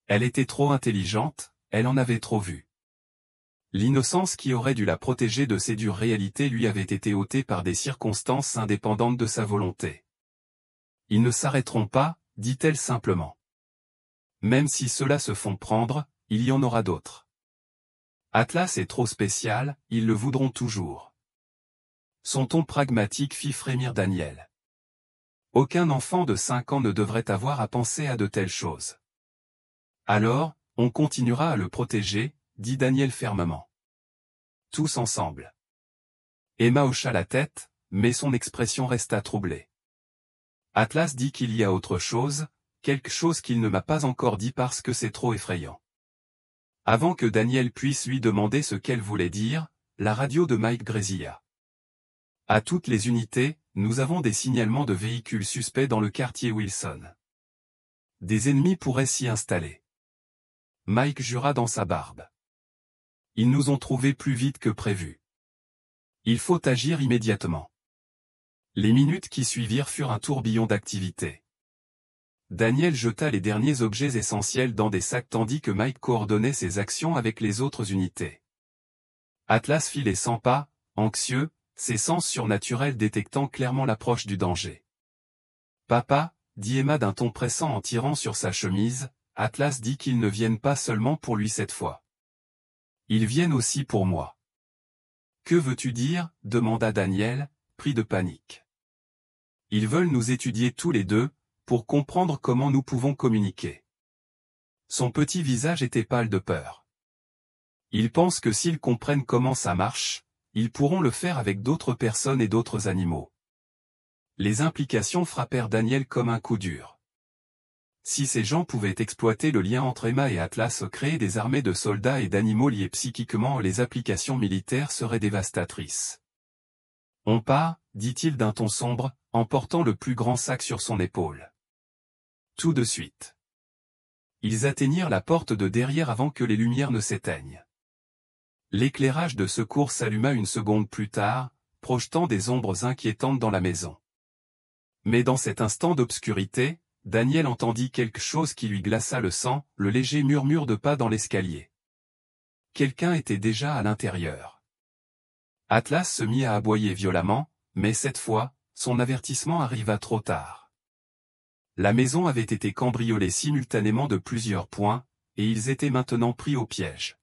Elle était trop intelligente, elle en avait trop vu. L'innocence qui aurait dû la protéger de ces dures réalités lui avait été ôtée par des circonstances indépendantes de sa volonté. « Ils ne s'arrêteront pas, dit-elle simplement. Même si ceux-là se font prendre, il y en aura d'autres. Atlas est trop spécial, ils le voudront toujours. » Son ton pragmatique fit frémir Daniel. Aucun enfant de 5 ans ne devrait avoir à penser à de telles choses. Alors, on continuera à le protéger, dit Daniel fermement. Tous ensemble. Emma hocha la tête, mais son expression resta troublée. Atlas dit qu'il y a autre chose, quelque chose qu'il ne m'a pas encore dit parce que c'est trop effrayant. Avant que Daniel puisse lui demander ce qu'elle voulait dire, la radio de Mike grésilla. À toutes les unités, nous avons des signalements de véhicules suspects dans le quartier Wilson. Des ennemis pourraient s'y installer. Mike jura dans sa barbe. Ils nous ont trouvés plus vite que prévu. Il faut agir immédiatement. Les minutes qui suivirent furent un tourbillon d'activité. Daniel jeta les derniers objets essentiels dans des sacs tandis que Mike coordonnait ses actions avec les autres unités. Atlas fit les 100 pas, anxieux, ses sens surnaturels détectant clairement l'approche du danger. « Papa, » dit Emma d'un ton pressant en tirant sur sa chemise, Atlas dit qu'ils ne viennent pas seulement pour lui cette fois. Ils viennent aussi pour moi. « Que veux-tu dire » demanda Daniel, pris de panique. « Ils veulent nous étudier tous les deux, pour comprendre comment nous pouvons communiquer. » Son petit visage était pâle de peur. « Ils pensent que s'ils comprennent comment ça marche, ils pourront le faire avec d'autres personnes et d'autres animaux. » Les implications frappèrent Daniel comme un coup dur. Si ces gens pouvaient exploiter le lien entre Emma et Atlas, créer des armées de soldats et d'animaux liés psychiquement, les applications militaires seraient dévastatrices. « On part, » dit-il d'un ton sombre, en portant le plus grand sac sur son épaule. Tout de suite. Ils atteignirent la porte de derrière avant que les lumières ne s'éteignent. L'éclairage de secours s'alluma une seconde plus tard, projetant des ombres inquiétantes dans la maison. Mais dans cet instant d'obscurité, Daniel entendit quelque chose qui lui glaça le sang, le léger murmure de pas dans l'escalier. Quelqu'un était déjà à l'intérieur. Atlas se mit à aboyer violemment, mais cette fois, son avertissement arriva trop tard. La maison avait été cambriolée simultanément de plusieurs points, et ils étaient maintenant pris au piège.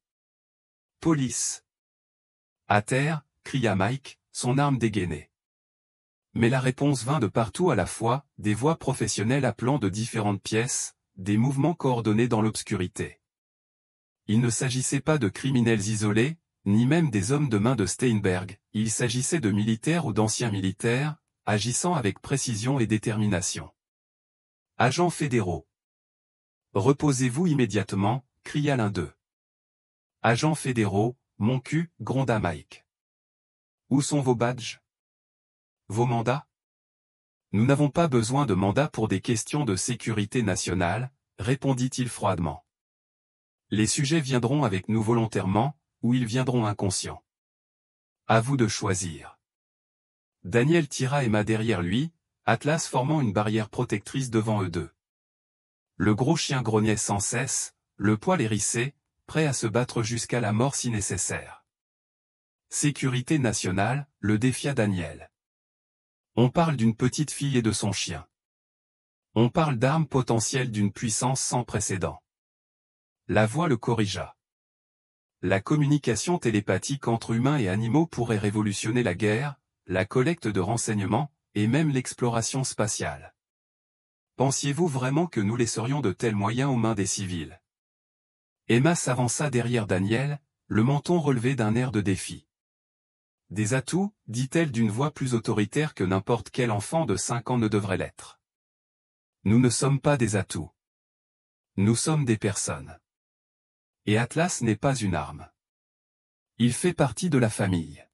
« Police !» « À terre !» cria Mike, son arme dégainée. Mais la réponse vint de partout à la fois, des voix professionnelles appelant de différentes pièces, des mouvements coordonnés dans l'obscurité. Il ne s'agissait pas de criminels isolés, ni même des hommes de main de Steinberg, il s'agissait de militaires ou d'anciens militaires, agissant avec précision et détermination. « Agents fédéraux. Reposez-vous immédiatement !» cria l'un d'eux. « Agents fédéraux, mon cul !» gronda Mike. « Où sont vos badges ? Vos mandats ? » « Nous n'avons pas besoin de mandat pour des questions de sécurité nationale, » répondit-il froidement. « Les sujets viendront avec nous volontairement, ou ils viendront inconscients. À vous de choisir. » Daniel tira Emma derrière lui, Atlas formant une barrière protectrice devant eux deux. Le gros chien grognait sans cesse, le poil hérissé, prêt à se battre jusqu'à la mort si nécessaire. « Sécurité nationale » le défia Daniel. On parle d'une petite fille et de son chien. On parle d'armes potentielles d'une puissance sans précédent. La voix le corrigea. La communication télépathique entre humains et animaux pourrait révolutionner la guerre, la collecte de renseignements, et même l'exploration spatiale. Pensiez-vous vraiment que nous laisserions de tels moyens aux mains des civils? Emma s'avança derrière Daniel, le menton relevé d'un air de défi. Des atouts, dit-elle d'une voix plus autoritaire que n'importe quel enfant de 5 ans ne devrait l'être. Nous ne sommes pas des atouts. Nous sommes des personnes. Et Atlas n'est pas une arme. Il fait partie de la famille.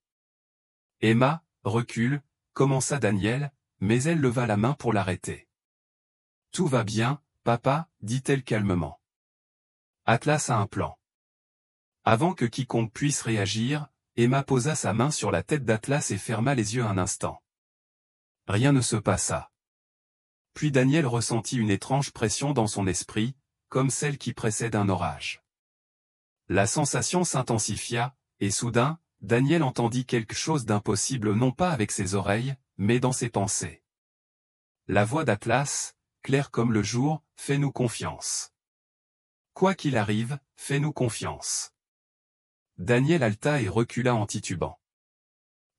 Emma, recule, commença Daniel, mais elle leva la main pour l'arrêter. Tout va bien, papa, dit-elle calmement. Atlas a un plan. Avant que quiconque puisse réagir, Emma posa sa main sur la tête d'Atlas et ferma les yeux un instant. Rien ne se passa. Puis Daniel ressentit une étrange pression dans son esprit, comme celle qui précède un orage. La sensation s'intensifia, et soudain, Daniel entendit quelque chose d'impossible non pas avec ses oreilles, mais dans ses pensées. La voix d'Atlas, claire comme le jour, « Fais-nous confiance. Quoi qu'il arrive, fais-nous confiance. » Daniel halta et recula en titubant.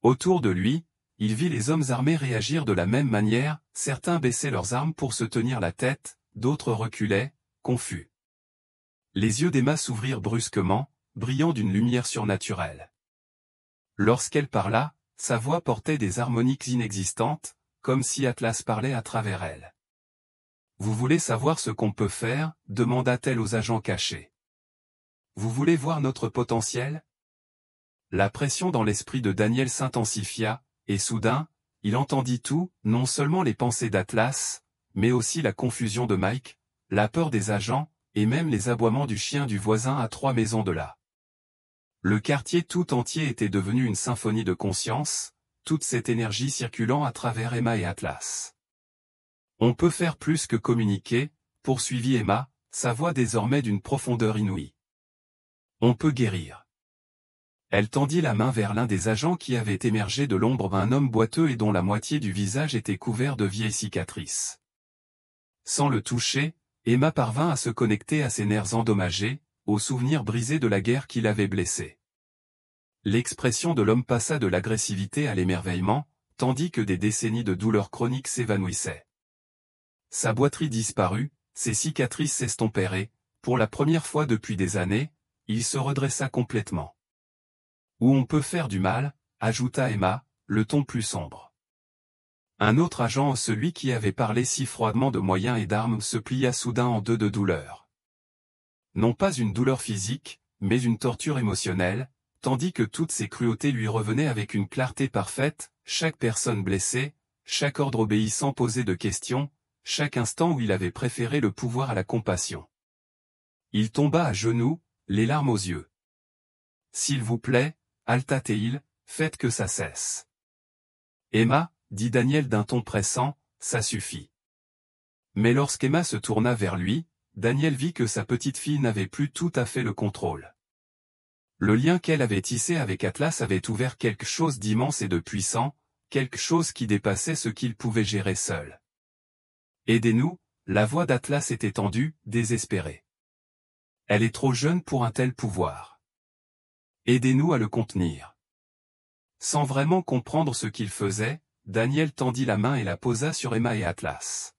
Autour de lui, il vit les hommes armés réagir de la même manière, certains baissaient leurs armes pour se tenir la tête, d'autres reculaient, confus. Les yeux d'Emma s'ouvrirent brusquement, brillant d'une lumière surnaturelle. Lorsqu'elle parla, sa voix portait des harmoniques inexistantes, comme si Atlas parlait à travers elle. « Vous voulez savoir ce qu'on peut faire ?» demanda-t-elle aux agents cachés. « Vous voulez voir notre potentiel ?» La pression dans l'esprit de Daniel s'intensifia, et soudain, il entendit tout, non seulement les pensées d'Atlas, mais aussi la confusion de Mike, la peur des agents, et même les aboiements du chien du voisin à 3 maisons de là. Le quartier tout entier était devenu une symphonie de conscience, toute cette énergie circulant à travers Emma et Atlas. On peut faire plus que communiquer, poursuivit Emma, sa voix désormais d'une profondeur inouïe. On peut guérir. Elle tendit la main vers l'un des agents qui avait émergé de l'ombre d'un homme boiteux et dont la moitié du visage était couvert de vieilles cicatrices. Sans le toucher, Emma parvint à se connecter à ses nerfs endommagés, aux souvenirs brisés de la guerre qui l'avait blessé. L'expression de l'homme passa de l'agressivité à l'émerveillement, tandis que des décennies de douleurs chroniques s'évanouissaient. Sa boiterie disparut, ses cicatrices s'estompèrent et, pour la première fois depuis des années, il se redressa complètement. « Où on peut faire du mal », ajouta Emma, le ton plus sombre. Un autre agent, celui qui avait parlé si froidement de moyens et d'armes, se plia soudain en deux de douleur. Non pas une douleur physique, mais une torture émotionnelle, tandis que toutes ces cruautés lui revenaient avec une clarté parfaite, chaque personne blessée, chaque ordre obéissant posé de questions, chaque instant où il avait préféré le pouvoir à la compassion. Il tomba à genoux, les larmes aux yeux. « S'il vous plaît, Alta-Teil, faites que ça cesse. » « Emma, » dit Daniel d'un ton pressant, « ça suffit. » Mais lorsqu'Emma se tourna vers lui, Daniel vit que sa petite fille n'avait plus tout à fait le contrôle. Le lien qu'elle avait tissé avec Atlas avait ouvert quelque chose d'immense et de puissant, quelque chose qui dépassait ce qu'il pouvait gérer seul. « Aidez-nous », la voix d'Atlas était tendue, désespérée. « Elle est trop jeune pour un tel pouvoir. Aidez-nous à le contenir. » Sans vraiment comprendre ce qu'il faisait, Daniel tendit la main et la posa sur Emma et Atlas.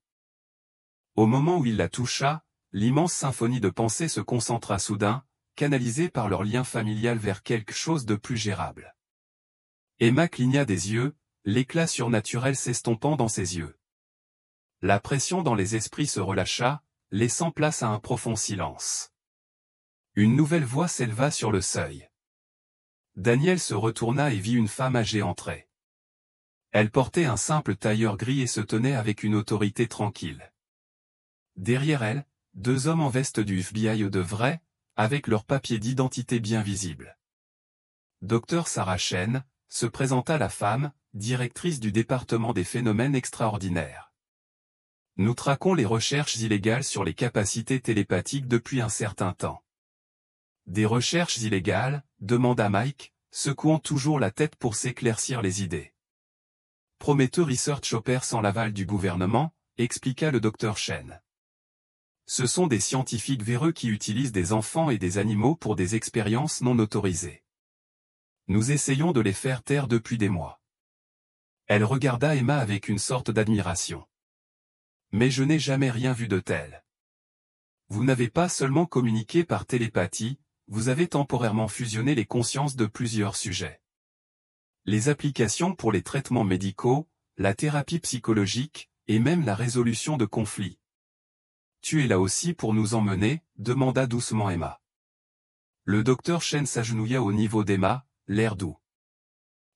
Au moment où il la toucha, l'immense symphonie de pensées se concentra soudain, canalisée par leur lien familial vers quelque chose de plus gérable. Emma cligna des yeux, l'éclat surnaturel s'estompant dans ses yeux. La pression dans les esprits se relâcha, laissant place à un profond silence. Une nouvelle voix s'éleva sur le seuil. Daniel se retourna et vit une femme âgée entrer. Elle portait un simple tailleur gris et se tenait avec une autorité tranquille. Derrière elle, 2 hommes en veste du FBI de vrai, avec leurs papiers d'identité bien visibles. Dr Sarah Chen, se présenta la femme, directrice du département des phénomènes extraordinaires. Nous traquons les recherches illégales sur les capacités télépathiques depuis un certain temps. Des recherches illégales, demanda Mike, secouant toujours la tête pour s'éclaircir les idées. Prometteux Research opère sans l'aval du gouvernement, expliqua le docteur Chen. Ce sont des scientifiques véreux qui utilisent des enfants et des animaux pour des expériences non autorisées. Nous essayons de les faire taire depuis des mois. Elle regarda Emma avec une sorte d'admiration. Mais je n'ai jamais rien vu de tel. Vous n'avez pas seulement communiqué par télépathie, vous avez temporairement fusionné les consciences de plusieurs sujets. Les applications pour les traitements médicaux, la thérapie psychologique, et même la résolution de conflits. Tu es là aussi pour nous emmener, demanda doucement Emma. Le docteur Chen s'agenouilla au niveau d'Emma, l'air doux.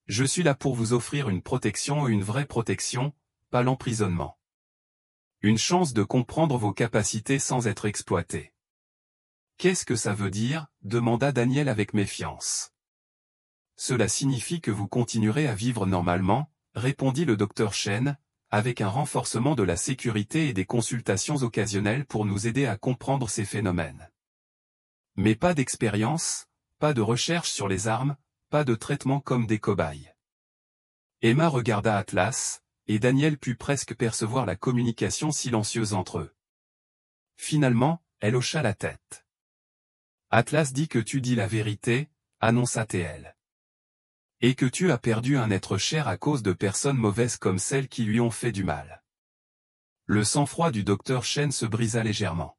Je suis là pour vous offrir une protection et une vraie protection, pas l'emprisonnement. Une chance de comprendre vos capacités sans être exploité. Qu'est-ce que ça veut dire, demanda Daniel avec méfiance. Cela signifie que vous continuerez à vivre normalement, répondit le docteur Chen, avec un renforcement de la sécurité et des consultations occasionnelles pour nous aider à comprendre ces phénomènes. Mais pas d'expérience, pas de recherche sur les armes, pas de traitement comme des cobayes. Emma regarda Atlas, et Daniel put presque percevoir la communication silencieuse entre eux. Finalement, elle hocha la tête. Atlas dit que tu dis la vérité, annonça TL. Et que tu as perdu un être cher à cause de personnes mauvaises comme celles qui lui ont fait du mal. Le sang-froid du docteur Chen se brisa légèrement.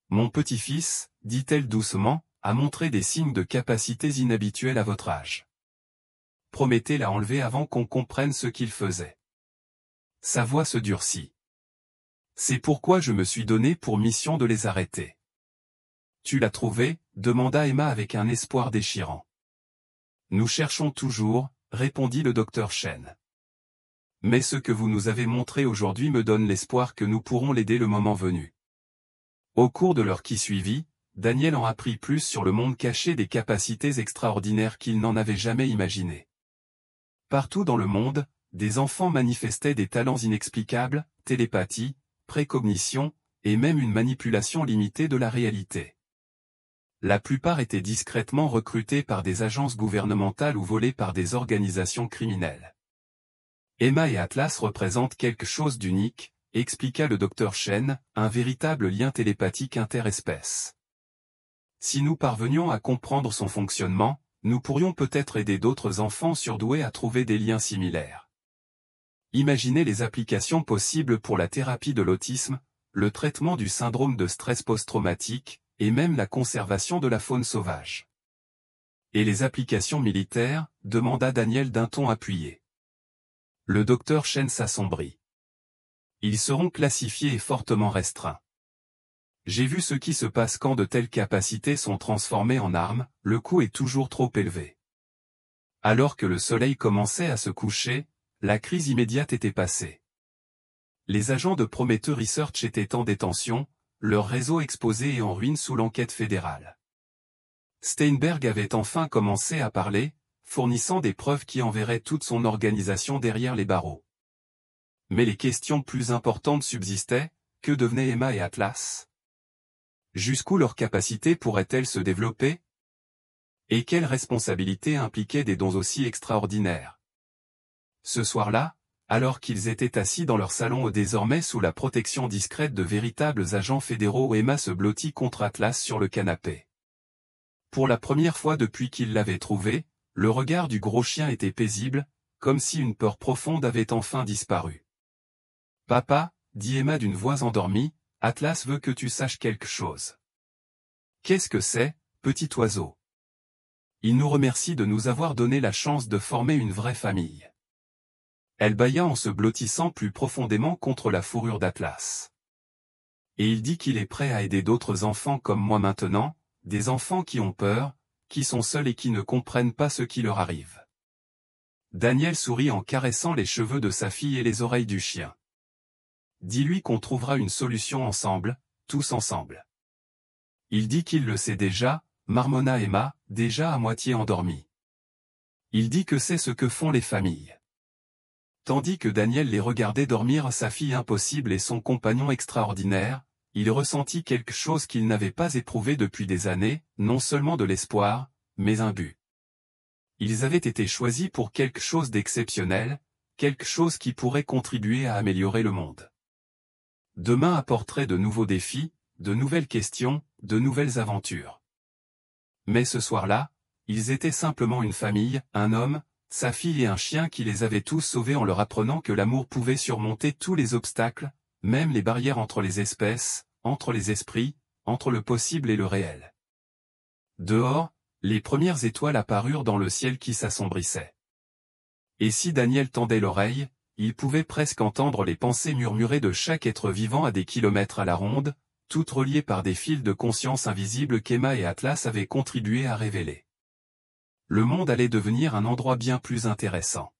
Mon petit-fils, dit-elle doucement, a montré des signes de capacités inhabituelles à votre âge. Promettez la enlever avant qu'on comprenne ce qu'il faisait. Sa voix se durcit. C'est pourquoi je me suis donné pour mission de les arrêter. Tu l'as trouvé, demanda Emma avec un espoir déchirant. Nous cherchons toujours, répondit le docteur Chen. Mais ce que vous nous avez montré aujourd'hui me donne l'espoir que nous pourrons l'aider le moment venu. Au cours de l'heure qui suivit, Daniel en apprit plus sur le monde caché des capacités extraordinaires qu'il n'en avait jamais imaginées. Partout dans le monde, des enfants manifestaient des talents inexplicables, télépathie, précognition, et même une manipulation limitée de la réalité. La plupart étaient discrètement recrutés par des agences gouvernementales ou volés par des organisations criminelles. Emma et Atlas représentent quelque chose d'unique, expliqua le docteur Chen, un véritable lien télépathique interespèces. Si nous parvenions à comprendre son fonctionnement, nous pourrions peut-être aider d'autres enfants surdoués à trouver des liens similaires. Imaginez les applications possibles pour la thérapie de l'autisme, le traitement du syndrome de stress post-traumatique, et même la conservation de la faune sauvage. Et les applications militaires, demanda Daniel d'un ton appuyé. Le docteur Chen s'assombrit. Ils seront classifiés et fortement restreints. J'ai vu ce qui se passe quand de telles capacités sont transformées en armes, le coût est toujours trop élevé. Alors que le soleil commençait à se coucher, la crise immédiate était passée. Les agents de Prometheus Research étaient en détention, leur réseau exposé et en ruine sous l'enquête fédérale. Steinberg avait enfin commencé à parler, fournissant des preuves qui enverraient toute son organisation derrière les barreaux. Mais les questions plus importantes subsistaient, que devenaient Emma et Atlas? Jusqu'où leur capacité pourrait-elle se développer? Et quelle responsabilité impliquait des dons aussi extraordinaires? Ce soir-là, alors qu'ils étaient assis dans leur salon désormais sous la protection discrète de véritables agents fédéraux, Emma se blottit contre Atlas sur le canapé. Pour la première fois depuis qu'il l'avait trouvé, le regard du gros chien était paisible, comme si une peur profonde avait enfin disparu. « Papa, dit Emma d'une voix endormie, Atlas veut que tu saches quelque chose. »« Qu'est-ce que c'est, petit oiseau ?»« Il nous remercie de nous avoir donné la chance de former une vraie famille. » Elle bâilla en se blottissant plus profondément contre la fourrure d'Atlas. Et il dit qu'il est prêt à aider d'autres enfants comme moi maintenant, des enfants qui ont peur, qui sont seuls et qui ne comprennent pas ce qui leur arrive. Daniel sourit en caressant les cheveux de sa fille et les oreilles du chien. Dis-lui qu'on trouvera une solution ensemble, tous ensemble. Il dit qu'il le sait déjà, marmonna Emma, déjà à moitié endormie. Il dit que c'est ce que font les familles. Tandis que Daniel les regardait dormir sa fille impossible et son compagnon extraordinaire, il ressentit quelque chose qu'il n'avait pas éprouvé depuis des années, non seulement de l'espoir, mais un but. Ils avaient été choisis pour quelque chose d'exceptionnel, quelque chose qui pourrait contribuer à améliorer le monde. Demain apporterait de nouveaux défis, de nouvelles questions, de nouvelles aventures. Mais ce soir-là, ils étaient simplement une famille, un homme, sa fille et un chien qui les avait tous sauvés en leur apprenant que l'amour pouvait surmonter tous les obstacles, même les barrières entre les espèces, entre les esprits, entre le possible et le réel. Dehors, les premières étoiles apparurent dans le ciel qui s'assombrissait. Et si Daniel tendait l'oreille, il pouvait presque entendre les pensées murmurées de chaque être vivant à des kilomètres à la ronde, toutes reliées par des fils de conscience invisibles qu'Emma et Atlas avaient contribué à révéler. Le monde allait devenir un endroit bien plus intéressant.